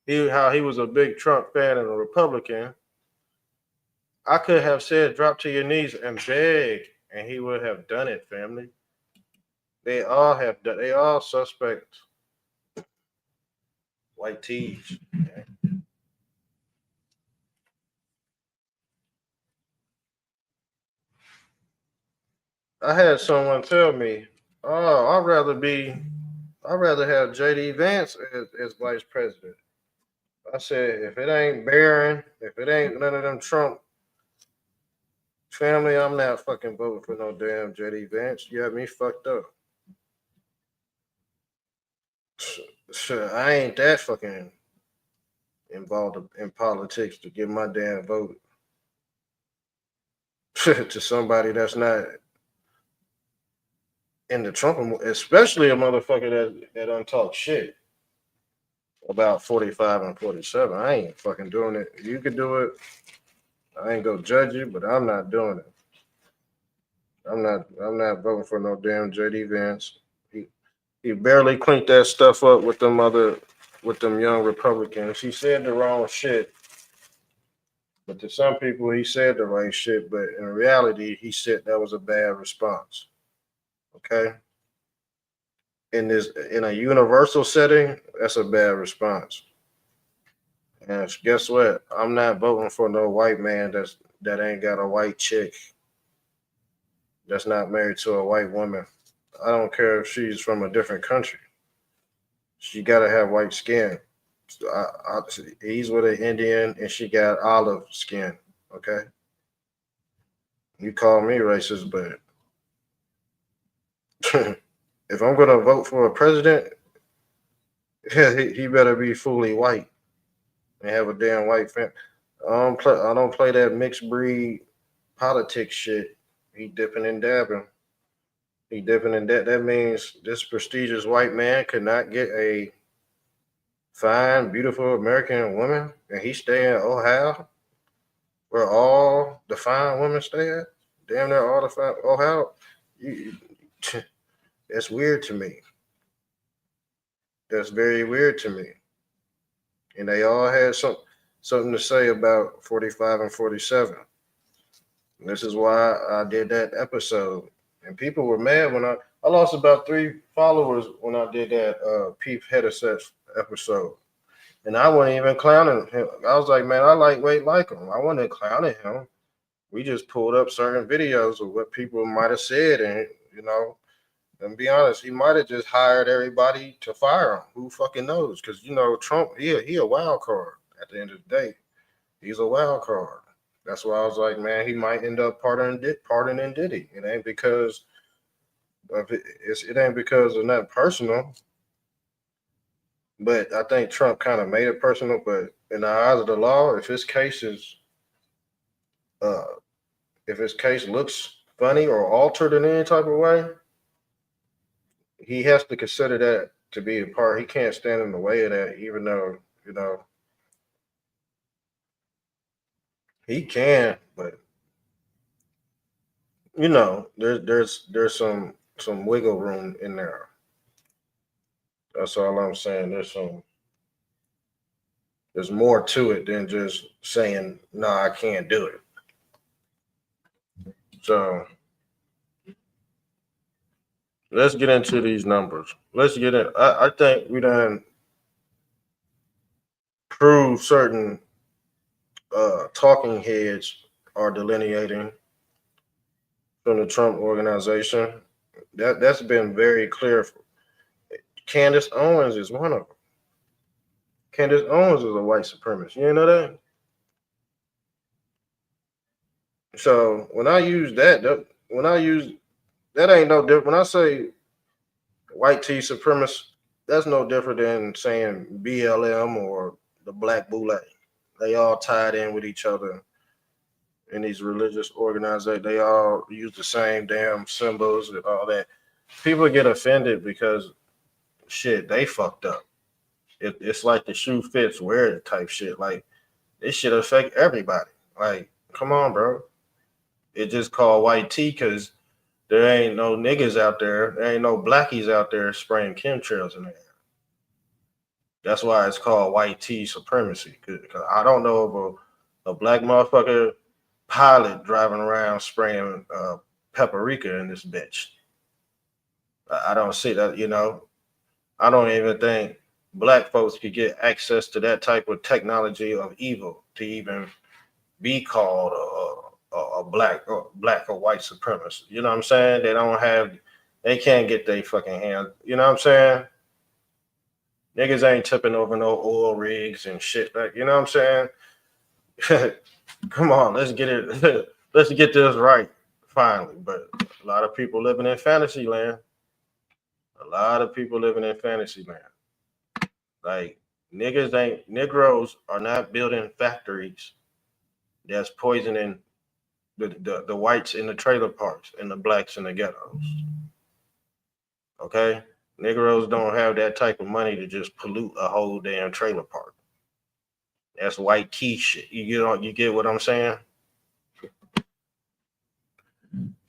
[SPEAKER 1] how he was a big Trump fan and a Republican. I could have said drop to your knees and beg, and he would have done it, family. They all have done. They all suspect white tees. I had someone tell me, "Oh, I'd rather have JD Vance as vice president." I said, if it ain't Barron, if it ain't none of them Trump family, I'm not fucking voting for no damn JD Vance. You have me fucked up. Sure, I ain't that fucking involved in politics to give my damn vote to somebody that's not in the Trump, especially a motherfucker that untalk shit about 45 and 47. I ain't fucking doing it. You could do it. I ain't gonna judge you, but I'm not doing it. I'm not voting for no damn JD Vance. He barely cleaned that stuff up with them young Republicans. He said the wrong shit. But to some people, he said the right shit. But in reality, he said that was a bad response. Okay. In a universal setting, that's a bad response. And guess what? I'm not voting for no white man that ain't got a white chick that's not married to a white woman. I don't care if she's from a different country. She gotta have white skin. He's with an Indian and she got olive skin. Okay. You call me racist, but if I'm gonna vote for a president, he better be fully white and have a damn white family. I don't play that mixed breed politics shit. He dipping and dabbing. He dipping in that. That means this prestigious white man could not get a fine, beautiful American woman, and he stay in Ohio, where all the fine women stay at. Damn near all the fine Ohio. That's weird to me. That's very weird to me. And they all had something to say about 45 and 47. And this is why I did that episode. And people were mad when I lost about 3 followers when I did that Peep Headset episode. And I wasn't even clowning him. I was like, man, I lightweight like him. I wasn't clowning him. We just pulled up certain videos of what people might have said. And, and be honest, he might have just hired everybody to fire him. Who fucking knows? Because, Trump, he a wild card at the end of the day. He's a wild card. That's why I was like, man, he might end up pardoning Diddy. It ain't because it ain't because of nothing personal. But I think Trump kind of made it personal. But in the eyes of the law, if his case looks funny or altered in any type of way, he has to consider that to be a part. He can't stand in the way of that, even though he can. But there's some wiggle room in there. That's all I'm saying. There's more to it than just saying, no, I can't do it. So let's get into these numbers. Let's get in. I think we done proved certain talking heads are delineating from the Trump organization. That's been very clear. Candace Owens is one of them. Candace Owens is a white supremacist. You know that? So when I use that ain't no different. When I say white tea supremacist, that's no different than saying BLM or the Black Boule. They all tied in with each other in these religious organizations. They all use the same damn symbols and all that. People get offended because shit, they fucked up. It's like the shoe fits, wear it type shit. Like this shit affect everybody. Like, come on, bro. It just called white tea because there ain't no niggas out there. There ain't no blackies out there spraying chemtrails in the air. That's why it's called white tea supremacy. Cause I don't know of a black motherfucker pilot driving around spraying paprika in this bitch. I don't see that, you know. I don't even think black folks could get access to that type of technology of evil to even be called a black or white supremacist. You know what I'm saying? They can't get their fucking hands. You know what I'm saying? Niggas ain't tipping over no oil rigs and shit. Like, you know what I'm saying? Come on, let's get it. Let's get this right finally. But a lot of people living in fantasy land. Like Negroes are not building factories that's poisoning the whites in the trailer parks and the blacks in the ghettos. Okay? Negroes don't have that type of money to just pollute a whole damn trailer park. That's white key shit. You get what I'm saying?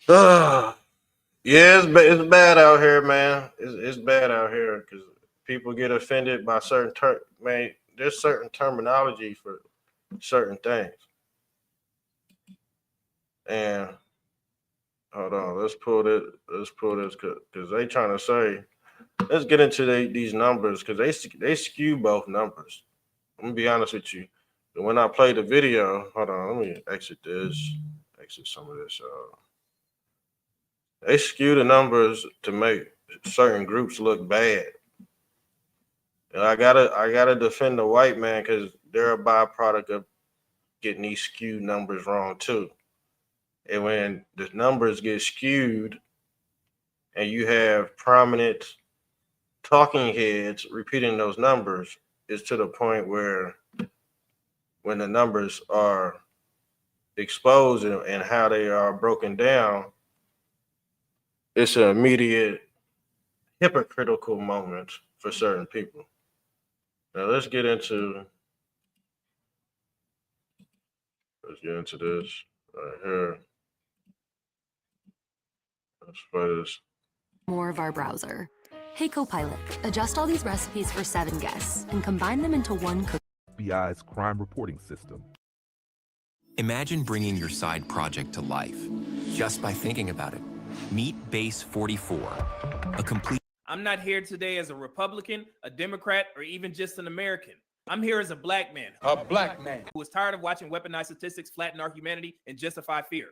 [SPEAKER 1] Yeah, it's bad out here, man. It's bad out here because people get offended by certain man. There's certain terminology for certain things. And hold on, let's pull this because they trying to say. Let's get into these numbers because they skew both numbers. I'm gonna be honest with you. When I play the video, hold on, let me exit some of this. They skew the numbers to make certain groups look bad. And I gotta defend the white man because they're a byproduct of getting these skewed numbers wrong too. And when the numbers get skewed and you have prominent talking heads repeating those numbers, it's to the point where when the numbers are exposed and how they are broken down, it's an immediate hypocritical moment for certain people. Now let's get into this right here. Let's play this.
[SPEAKER 5] More of our browser. Hey Copilot, adjust all these recipes for 7 guests and combine them into one cookie.
[SPEAKER 6] FBI's crime reporting system.
[SPEAKER 7] Imagine bringing your side project to life just by thinking about it. Meet Base 44, a complete.
[SPEAKER 8] I'm not here today as a Republican, a Democrat, or even just an American. I'm here as a black man.
[SPEAKER 4] A black man
[SPEAKER 8] Who is tired of watching weaponized statistics flatten our humanity and justify fear.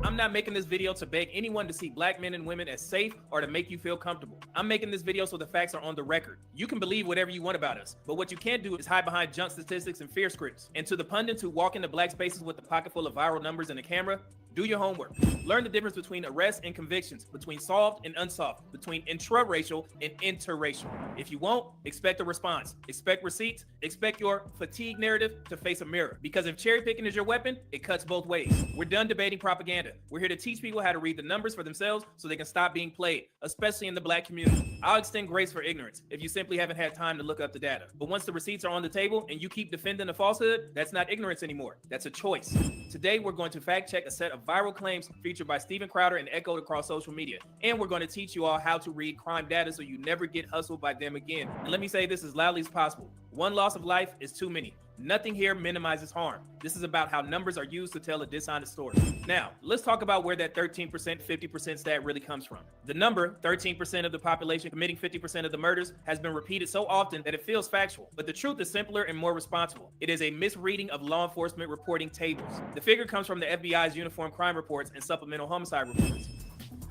[SPEAKER 8] I'm not making this video to beg anyone to see black men and women as safe or to make you feel comfortable. I'm making this video so the facts are on the record. You can believe whatever you want about us, but what you can't do is hide behind junk statistics and fear scripts. And to the pundits who walk into black spaces with a pocket full of viral numbers and a camera, do your homework. Learn the difference between arrests and convictions, between solved and unsolved, between intraracial and interracial. If you won't, expect a response. Expect receipts. Expect your fatigue narrative to face a mirror. Because if cherry picking is your weapon, it cuts both ways. We're done debating propaganda. We're here to teach people how to read the numbers for themselves so they can stop being played, especially in the black community. I'll extend grace for ignorance if you simply haven't had time to look up the data. But once the receipts are on the table and you keep defending the falsehood, that's not ignorance anymore. That's a choice. Today, we're going to fact check a set of of viral claims featured by Steven Crowder and echoed across social media. And we're going to teach you all how to read crime data so you never get hustled by them again. And let me say this as loudly as possible. One loss of life is too many. Nothing here minimizes harm. This is about how numbers are used to tell a dishonest story. Now, let's talk about where that 13%, 50% stat really comes from. The number, 13% of the population committing 50% of the murders, has been repeated so often that it feels factual. But the truth is simpler and more responsible. It is a misreading of law enforcement reporting tables. The figure comes from the FBI's Uniform Crime Reports and Supplemental Homicide Reports.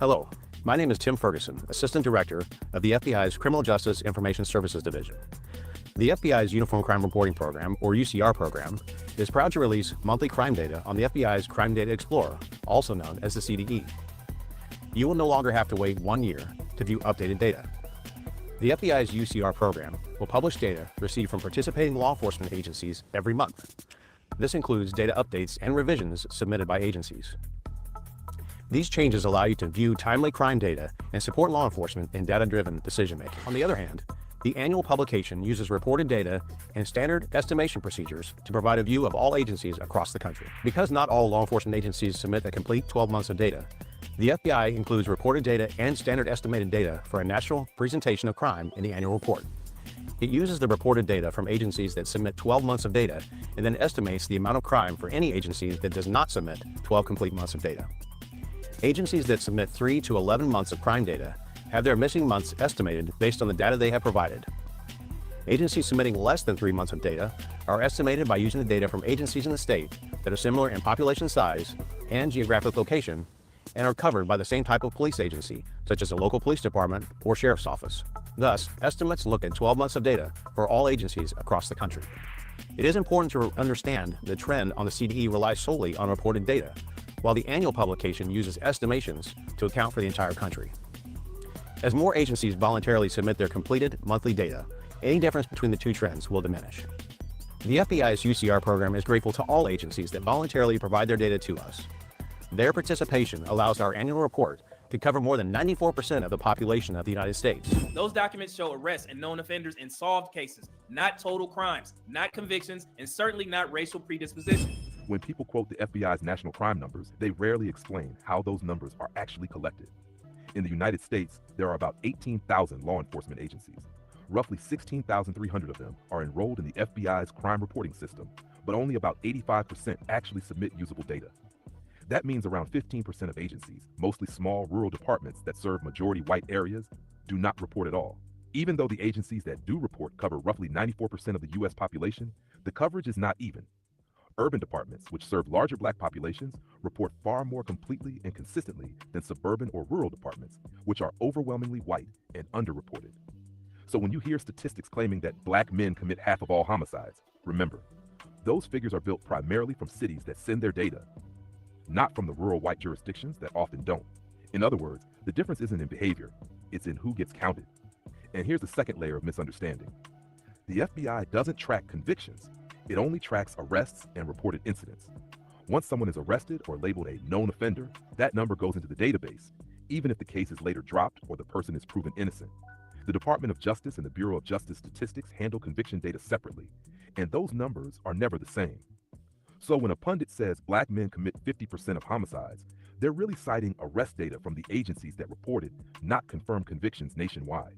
[SPEAKER 9] Hello, my name is Tim Ferguson, Assistant Director of the FBI's Criminal Justice Information Services Division. The FBI's Uniform Crime Reporting Program, or UCR program, is proud to release monthly crime data on the FBI's Crime Data Explorer, also known as the CDE. You will no longer have to wait 1 year to view updated data. The FBI's UCR program will publish data received from participating law enforcement agencies every month. This includes data updates and revisions submitted by agencies. These changes allow you to view timely crime data and support law enforcement in data-driven decision-making. On the other hand, the annual publication uses reported data and standard estimation procedures to provide a view of all agencies across the country. Because not all law enforcement agencies submit a complete 12 months of data, the FBI includes reported data and standard estimated data for a national presentation of crime in the annual report. It uses the reported data from agencies that submit 12 months of data and then estimates the amount of crime for any agency that does not submit 12 complete months of data. Agencies that submit 3 to 11 months of crime data have their missing months estimated based on the data they have provided. Agencies submitting less than 3 months of data are estimated by using the data from agencies in the state that are similar in population size and geographic location and are covered by the same type of police agency, such as a local police department or sheriff's office. Thus, estimates look at 12 months of data for all agencies across the country. It is important to understand the trend on the CDE relies solely on reported data, while the annual publication uses estimations to account for the entire country. As more agencies voluntarily submit their completed monthly data, any difference between the two trends will diminish. The FBI's UCR program is grateful to all agencies that voluntarily provide their data to us. Their participation allows our annual report to cover more than 94% of the population of the United States.
[SPEAKER 8] Those documents show arrests and known offenders in solved cases, not total crimes, not convictions, and certainly not racial predisposition.
[SPEAKER 6] When people quote the FBI's national crime numbers, they rarely explain how those numbers are actually collected. In the United States, there are about 18,000 law enforcement agencies. Roughly 16,300 of them are enrolled in the FBI's crime reporting system, but only about 85% actually submit usable data. That means around 15% of agencies, mostly small rural departments that serve majority white areas, do not report at all. Even though the agencies that do report cover roughly 94% of the U.S. population, the coverage is not even. Urban departments, which serve larger black populations, report far more completely and consistently than suburban or rural departments, which are overwhelmingly white and underreported. So when you hear statistics claiming that black men commit half of all homicides, remember, those figures are built primarily from cities that send their data, not from the rural white jurisdictions that often don't. In other words, the difference isn't in behavior, it's in who gets counted. And here's the second layer of misunderstanding. The FBI doesn't track convictions. It only tracks arrests and reported incidents. Once someone is arrested or labeled a known offender, that number goes into the database, even if the case is later dropped or the person is proven innocent. The Department of Justice and the Bureau of Justice Statistics handle conviction data separately, and those numbers are never the same. So when a pundit says black men commit 50% of homicides, they're really citing arrest data from the agencies that reported, not confirmed convictions nationwide.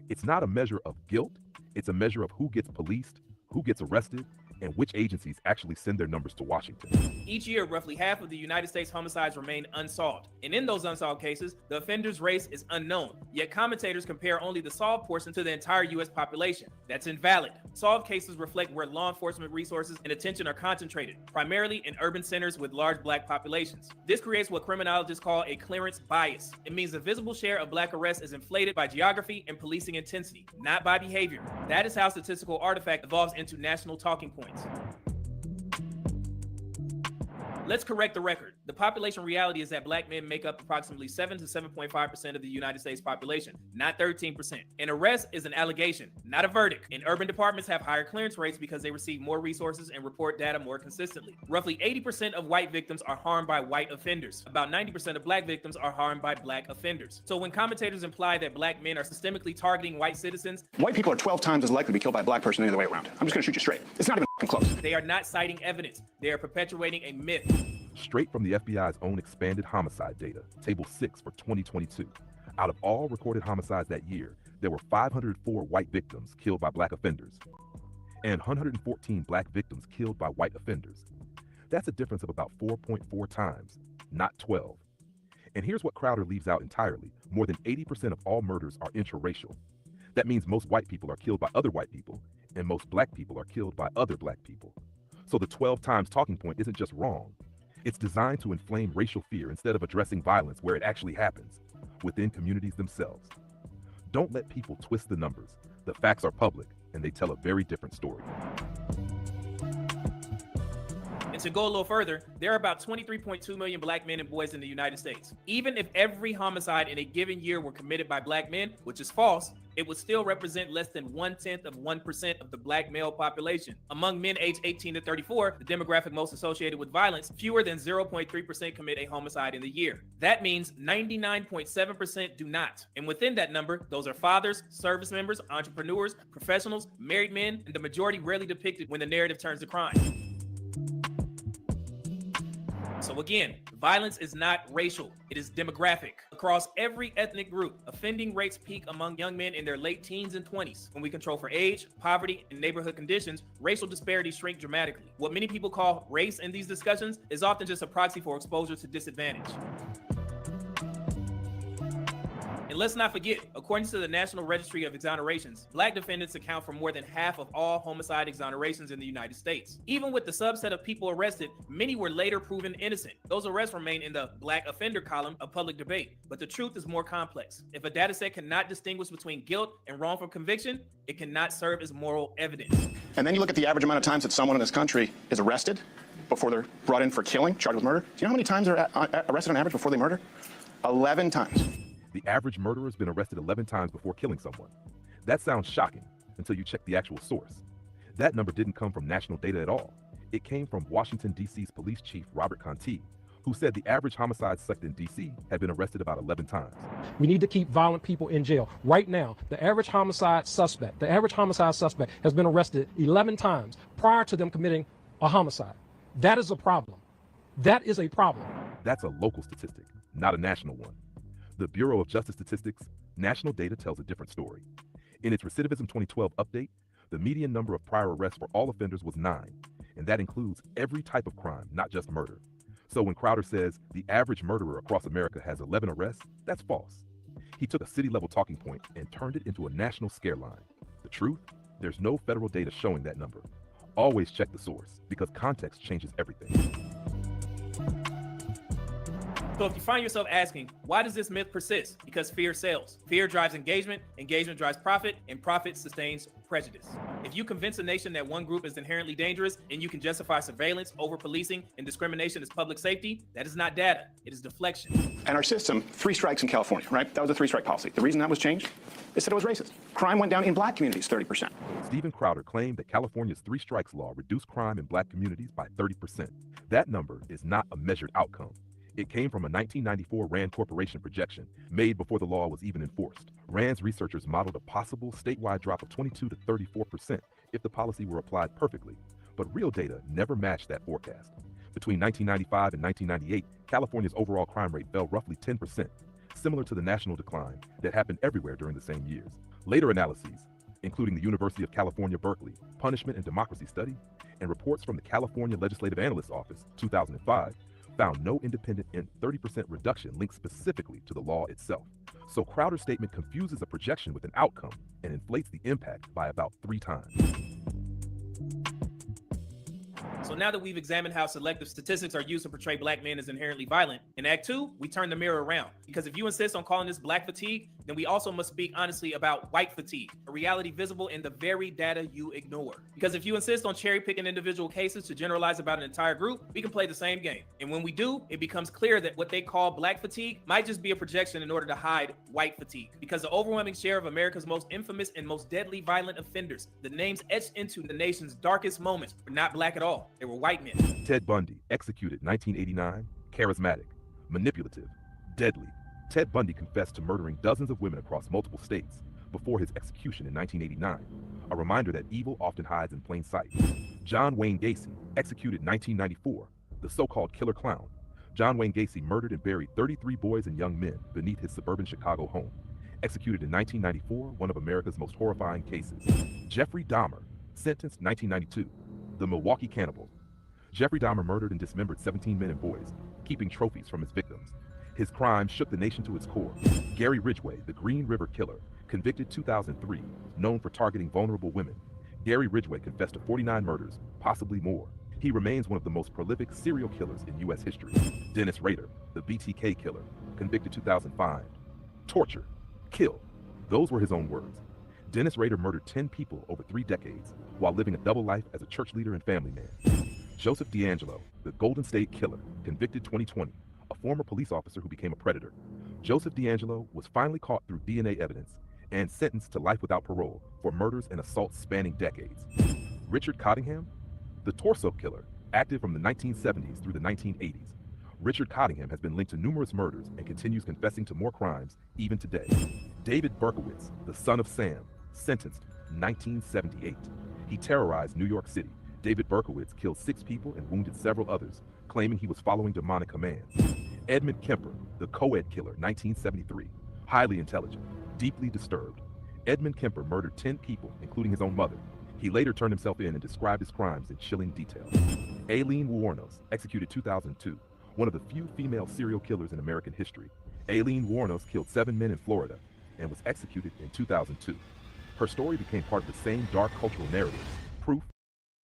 [SPEAKER 6] It's not a measure of guilt, it's a measure of who gets policed, who gets arrested, and which agencies actually send their numbers to Washington.
[SPEAKER 8] Each year, roughly half of the United States homicides remain unsolved. And in those unsolved cases, the offender's race is unknown. Yet commentators compare only the solved portion to the entire U.S. population. That's invalid. Solved cases reflect where law enforcement resources and attention are concentrated, primarily in urban centers with large black populations. This creates what criminologists call a clearance bias. It means the visible share of black arrests is inflated by geography and policing intensity, not by behavior. That is how statistical artifact evolves into national talking points. Let's correct the record. The population reality is that black men make up approximately 7 to 7.5% of the United States population, not 13%. An arrest is an allegation, not a verdict. And urban departments have higher clearance rates because they receive more resources and report data more consistently. Roughly 80% of white victims are harmed by white offenders. About 90% of black victims are harmed by black offenders. So when commentators imply that black men are systemically targeting white citizens,
[SPEAKER 10] white people are 12 times as likely to be killed by a black person than the other way around. I'm just gonna shoot you straight. It's not even close.
[SPEAKER 8] They are not citing evidence. They are perpetuating a myth.
[SPEAKER 6] Straight from the FBI's own expanded homicide data, Table 6 for 2022. Out of all recorded homicides that year, there were 504 white victims killed by black offenders and 114 black victims killed by white offenders. That's a difference of about 4.4 times, not 12. And here's what Crowder leaves out entirely. More than 80% of all murders are interracial. That means most white people are killed by other white people, and most black people are killed by other black people. So the 12 times talking point isn't just wrong. It's designed to inflame racial fear instead of addressing violence where it actually happens, within communities themselves. Don't let people twist the numbers. The facts are public, and they tell a very different story.
[SPEAKER 8] And to go a little further, there are about 23.2 million black men and boys in the United States. Even if every homicide in a given year were committed by black men, which is false, it would still represent less than 0.1% of the black male population. Among men aged 18 to 34, the demographic most associated with violence, fewer than 0.3% commit a homicide in the year. That means 99.7% do not. And within that number, those are fathers, service members, entrepreneurs, professionals, married men, and the majority rarely depicted when the narrative turns to crime. So again, violence is not racial, it is demographic. Across every ethnic group, offending rates peak among young men in their late teens and 20s. When we control for age, poverty, and neighborhood conditions, racial disparities shrink dramatically. What many people call race in these discussions is often just a proxy for exposure to disadvantage. And let's not forget, according to the National Registry of Exonerations, black defendants account for more than half of all homicide exonerations in the United States. Even with the subset of people arrested, many were later proven innocent. Those arrests remain in the black offender column of public debate. But the truth is more complex. If a dataset cannot distinguish between guilt and wrongful conviction, it cannot serve as moral evidence.
[SPEAKER 10] And then you look at the average amount of times that someone in this country is arrested before they're brought in for killing, charged with murder. Do you know how many times they're arrested on average before they murder? 11 times.
[SPEAKER 6] The average murderer has been arrested 11 times before killing someone. That sounds shocking until you check the actual source. That number didn't come from national data at all. It came from Washington, D.C.'s police chief, Robert Conti, who said the average homicide suspect in D.C. had been arrested about 11 times.
[SPEAKER 11] We need to keep violent people in jail. Right now, the average homicide suspect has been arrested 11 times prior to them committing a homicide. That is a problem. That is a problem.
[SPEAKER 6] That's a local statistic, not a national one. The Bureau of Justice Statistics national data tells a different story. In its Recidivism 2012 update, the median number of prior arrests for all offenders was 9, and that includes every type of crime, not just murder. So when Crowder says the average murderer across America has 11 arrests, that's false. He took a city-level talking point and turned it into a national scare line. The truth? There's no federal data showing that number. Always check the source, because context changes everything.
[SPEAKER 8] So if you find yourself asking, why does this myth persist? Because fear sells. Fear drives engagement, engagement drives profit, and profit sustains prejudice. If you convince a nation that one group is inherently dangerous and you can justify surveillance, over-policing, and discrimination as public safety, that is not data, it is deflection.
[SPEAKER 10] And our system, 3 strikes in California, right? That was a 3-strike policy. The reason that was changed, they said it was racist. Crime went down in black communities 30%.
[SPEAKER 6] Stephen Crowder claimed that California's 3 strikes law reduced crime in black communities by 30%. That number is not a measured outcome. It came from a 1994 RAND Corporation projection made before the law was even enforced. RAND's researchers modeled a possible statewide drop of 22 to 34% if the policy were applied perfectly, but real data never matched that forecast. Between 1995 and 1998, California's overall crime rate fell roughly 10%, similar to the national decline that happened everywhere during the same years. Later analyses, including the University of California, Berkeley Punishment and Democracy Study, and reports from the California Legislative Analyst's Office, 2005, found no independent and 30% reduction linked specifically to the law itself. So Crowder's statement confuses a projection with an outcome and inflates the impact by about 3 times.
[SPEAKER 8] So now that we've examined how selective statistics are used to portray black men as inherently violent, in Act 2, we turn the mirror around. Because if you insist on calling this black fatigue, then we also must speak honestly about white fatigue, a reality visible in the very data you ignore. Because if you insist on cherry-picking individual cases to generalize about an entire group, we can play the same game. And when we do, it becomes clear that what they call black fatigue might just be a projection in order to hide white fatigue. Because the overwhelming share of America's most infamous and most deadly violent offenders, the names etched into the nation's darkest moments, were not black at all. They were white men.
[SPEAKER 6] Ted Bundy, executed 1989, charismatic, manipulative, deadly. Ted Bundy confessed to murdering dozens of women across multiple states before his execution in 1989, a reminder that evil often hides in plain sight. John Wayne Gacy, executed 1994, the so-called killer clown. John Wayne Gacy murdered and buried 33 boys and young men beneath his suburban Chicago home. Executed in 1994, one of America's most horrifying cases. Jeffrey Dahmer, sentenced 1992. The Milwaukee Cannibal. Jeffrey Dahmer murdered and dismembered 17 men and boys, keeping trophies from his victims. His crimes shook the nation to its core. Gary Ridgway, the Green River Killer, convicted 2003, known for targeting vulnerable women. Gary Ridgway confessed to 49 murders, possibly more. He remains one of the most prolific serial killers in U.S. history. Dennis Rader, the BTK Killer, convicted 2005. Torture, kill. Those were his own words. Dennis Rader murdered 10 people over 3 decades while living a double life as a church leader and family man. Joseph DeAngelo, the Golden State Killer, convicted 2020, a former police officer who became a predator. Joseph DeAngelo was finally caught through DNA evidence and sentenced to life without parole for murders and assaults spanning decades. Richard Cottingham, the Torso Killer, active from the 1970s through the 1980s. Richard Cottingham has been linked to numerous murders and continues confessing to more crimes even today. David Berkowitz, the son of Sam, sentenced 1978. He terrorized New York City. David Berkowitz killed 6 people and wounded several others, claiming he was following demonic commands. Edmund Kemper, the co-ed killer, 1973. Highly intelligent, deeply disturbed. Edmund Kemper murdered 10 people, including his own mother. He later turned himself in and described his crimes in chilling detail. Aileen Wuornos, executed 2002, one of the few female serial killers in American history. Aileen Wuornos killed 7 men in Florida and was executed in 2002. Her story became part of the same dark cultural narrative. Proof.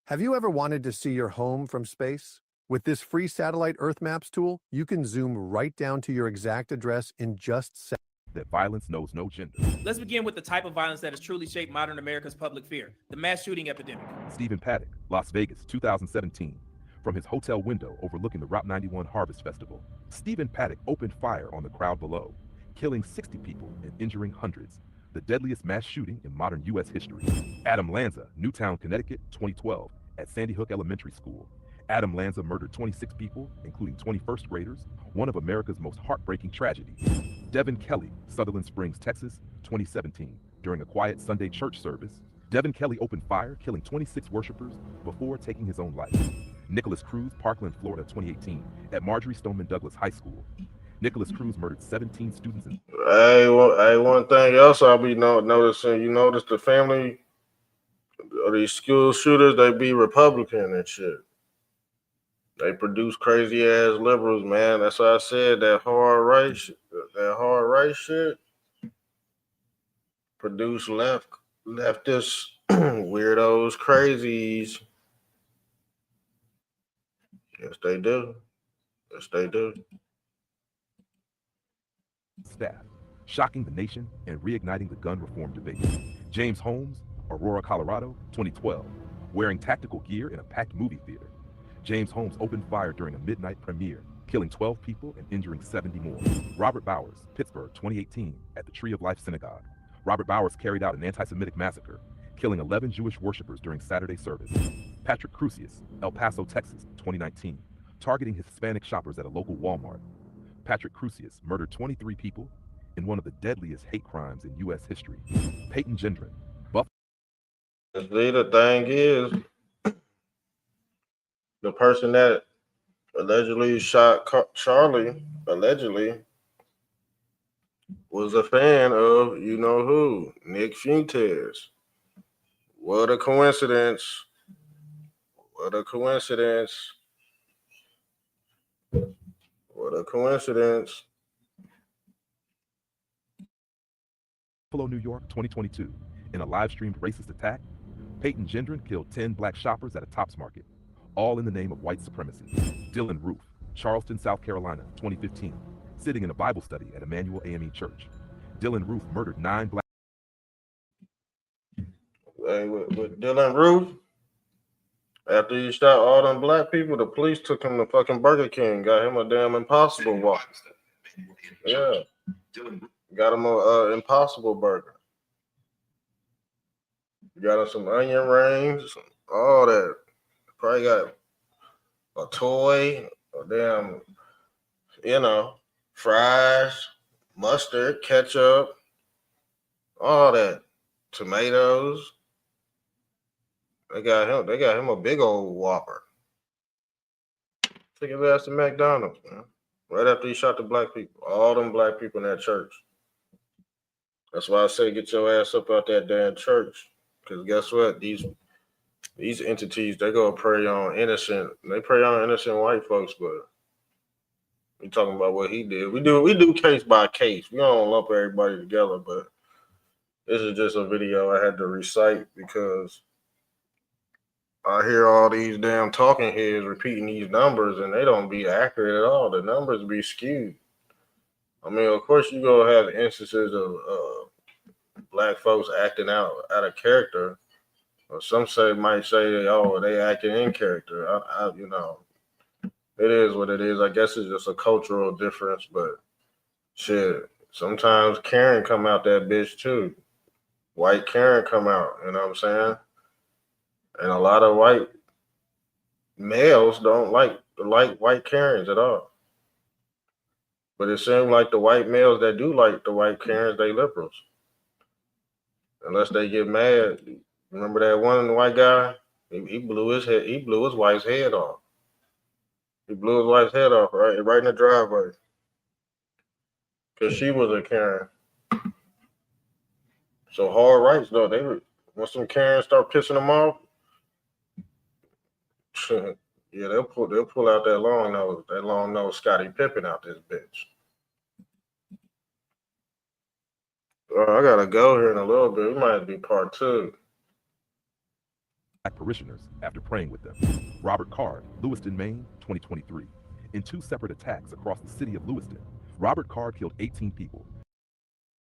[SPEAKER 12] Have you ever wanted to see your home from space? With this free satellite Earth Maps tool, you can zoom right down to your exact address in just seconds.
[SPEAKER 6] That violence knows no gender.
[SPEAKER 8] Let's begin with the type of violence that has truly shaped modern America's public fear, the mass shooting epidemic.
[SPEAKER 6] Stephen Paddock, Las Vegas, 2017. From his hotel window overlooking the Route 91 Harvest Festival, Stephen Paddock opened fire on the crowd below, killing 60 people and injuring hundreds. The deadliest mass shooting in modern U.S. history. Adam Lanza, Newtown, Connecticut, 2012, at Sandy Hook Elementary School. Adam Lanza murdered 26 people, including 21st graders, one of America's most heartbreaking tragedies. Devin Kelly, Sutherland Springs, Texas, 2017. During a quiet Sunday church service, Devin Kelly opened fire, killing 26 worshipers before taking his own life. Nicholas Cruz, Parkland, Florida, 2018, at Marjorie Stoneman Douglas High School. Nicholas Cruz murdered 17 students.
[SPEAKER 1] Hey, one thing else I'll be noticing, you notice the family of these school shooters, they be Republican and shit. They produce crazy ass liberals, man. That's why I said that hard right shit produce leftist weirdos, crazies. Yes, they do. Yes, they do.
[SPEAKER 6] Staff, shocking the nation and reigniting the gun reform debate. James Holmes, Aurora, Colorado, 2012, wearing tactical gear in a packed movie theater. James Holmes opened fire during a midnight premiere, killing 12 people and injuring 70 more. Robert Bowers, Pittsburgh, 2018, at the Tree of Life Synagogue. Robert Bowers carried out an anti-Semitic massacre, killing 11 Jewish worshipers during Saturday service. Patrick Crusius, El Paso, Texas, 2019, targeting Hispanic shoppers at a local Walmart. Patrick Crusius murdered 23 people in one of the deadliest hate crimes in U.S. history. Peyton Gendron, Buffalo.
[SPEAKER 1] The thing is, the person that allegedly shot Charlie, was a fan of you know who, Nick Fuentes. What a coincidence. What a coincidence. What a coincidence.
[SPEAKER 6] Buffalo, New York, 2022. In a live-streamed racist attack, Peyton Gendron killed 10 black shoppers at a Tops Market, all in the name of white supremacy. Dylan Roof, Charleston, South Carolina, 2015, sitting in a Bible study at Emmanuel AME Church. Dylan Roof murdered 9 black.
[SPEAKER 1] Hey, with Dylan Roof, after he shot all them black people, the police took him to fucking Burger King, got him a damn Impossible walk. Yeah, got him a Impossible burger. Got him some onion rings, all that. Probably got a toy, a damn, fries, mustard, ketchup, all that, tomatoes. They got him a big old Whopper. Took his ass to McDonald's, man. Right after he shot the black people. All them black people in that church. That's why I say get your ass up out that damn church. Because guess what? These entities, they go prey on innocent white folks, but we talking about what he did. We do case by case. We don't lump everybody together, but this is just a video I had to recite because I hear all these damn talking heads repeating these numbers and they don't be accurate at all. The numbers be skewed. I mean, of course you gonna have instances of black folks acting out of character. Or some might say, oh, they acting in character. You know, it is what it is. I guess it's just a cultural difference, but shit, sometimes Karen come out that bitch too. White Karen come out, you know what I'm saying? And a lot of white males don't like white Karens at all. But it seems like the white males that do like the white Karens, they liberals. Unless they get mad. Remember that one white guy? He blew his wife's head off. He blew his wife's head off right in the driveway. Because she was a Karen. So hard rights though, once some Karens start pissing them off, yeah, they'll pull out that long nose Scottie Pippen out this bitch. I gotta go here in a little bit. We might do part 2.
[SPEAKER 6] Black parishioners after praying with them. Robert Card, Lewiston, Maine, 2023. In 2 separate attacks across the city of Lewiston, Robert Card killed 18 people.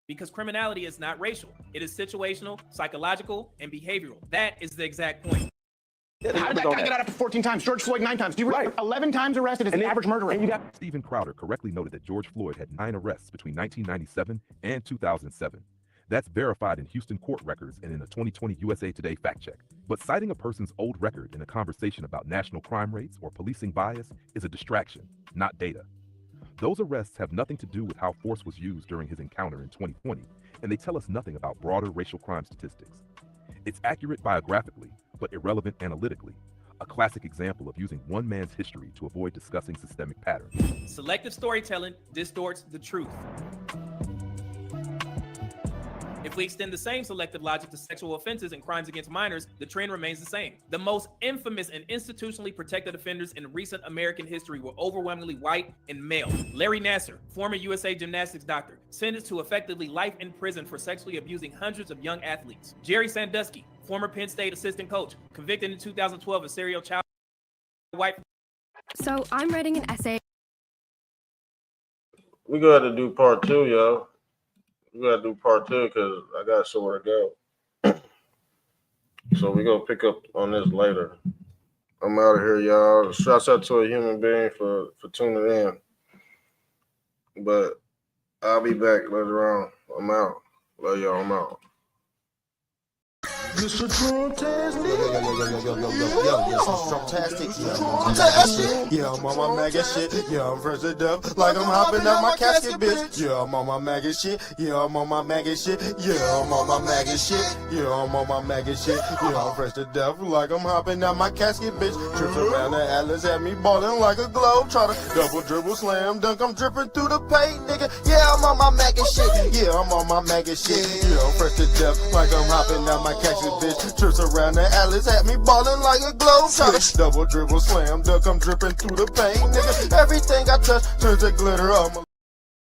[SPEAKER 8] Because criminality is not racial. It is situational, psychological, and behavioral. That is the exact point.
[SPEAKER 10] How did that guy get out after 14 times? George Floyd 9 times. Do you realize 11 times arrested as an average murderer?
[SPEAKER 6] And you got Stephen Crowder correctly noted that George Floyd had 9 arrests between 1997 and 2007. That's verified in Houston court records and in a 2020 USA Today fact check. But citing a person's old record in a conversation about national crime rates or policing bias is a distraction, not data. Those arrests have nothing to do with how force was used during his encounter in 2020, and they tell us nothing about broader racial crime statistics. It's accurate biographically, but irrelevant analytically. A classic example of using one man's history to avoid discussing systemic patterns.
[SPEAKER 8] Selective storytelling distorts the truth. If we extend the same selective logic to sexual offenses and crimes against minors, the trend remains the same. The most infamous and institutionally protected offenders in recent American history were overwhelmingly white and male. Larry Nassar, former USA gymnastics doctor, sentenced to effectively life in prison for sexually abusing hundreds of young athletes. Jerry Sandusky, former Penn State assistant coach, convicted in 2012 of serial child white.
[SPEAKER 5] So I'm writing an essay.
[SPEAKER 1] We gotta do part 2, yo. We gotta do part 2 because I got somewhere to go. So we gonna pick up on this later. I'm out of here, y'all. Shouts out to a human being for tuning in. But I'll be back later on. I'm out. Love y'all. I'm out.
[SPEAKER 13] Mr. Drumtastic. Yeah, I'm on my maggot shit. Yeah, I'm fresh to death. Like I'm hopping out my casket, bitch. Yeah, I'm on my maggot shit. Yeah, I'm on my maggot shit. Yeah, I'm on my maggot shit. Yeah, I'm on my maggot shit. Yeah, I'm fresh to death. Like I'm hopping out my casket, bitch. Trips around the Atlas, had me ballin' like a globe. Try to double dribble, slam dunk. I'm dripping through the paint, nigga. Yeah, I'm on my maggot shit. Yeah, I'm on my maggot shit. Yeah, I'm fresh to death. Like I'm hopping out my casket, bitch. Trips around the Atlas, had me ballin' like a globe. Try to double dribble, slam dunk. I'm dripping through the paint, nigga. Everything I touch turns to glitter.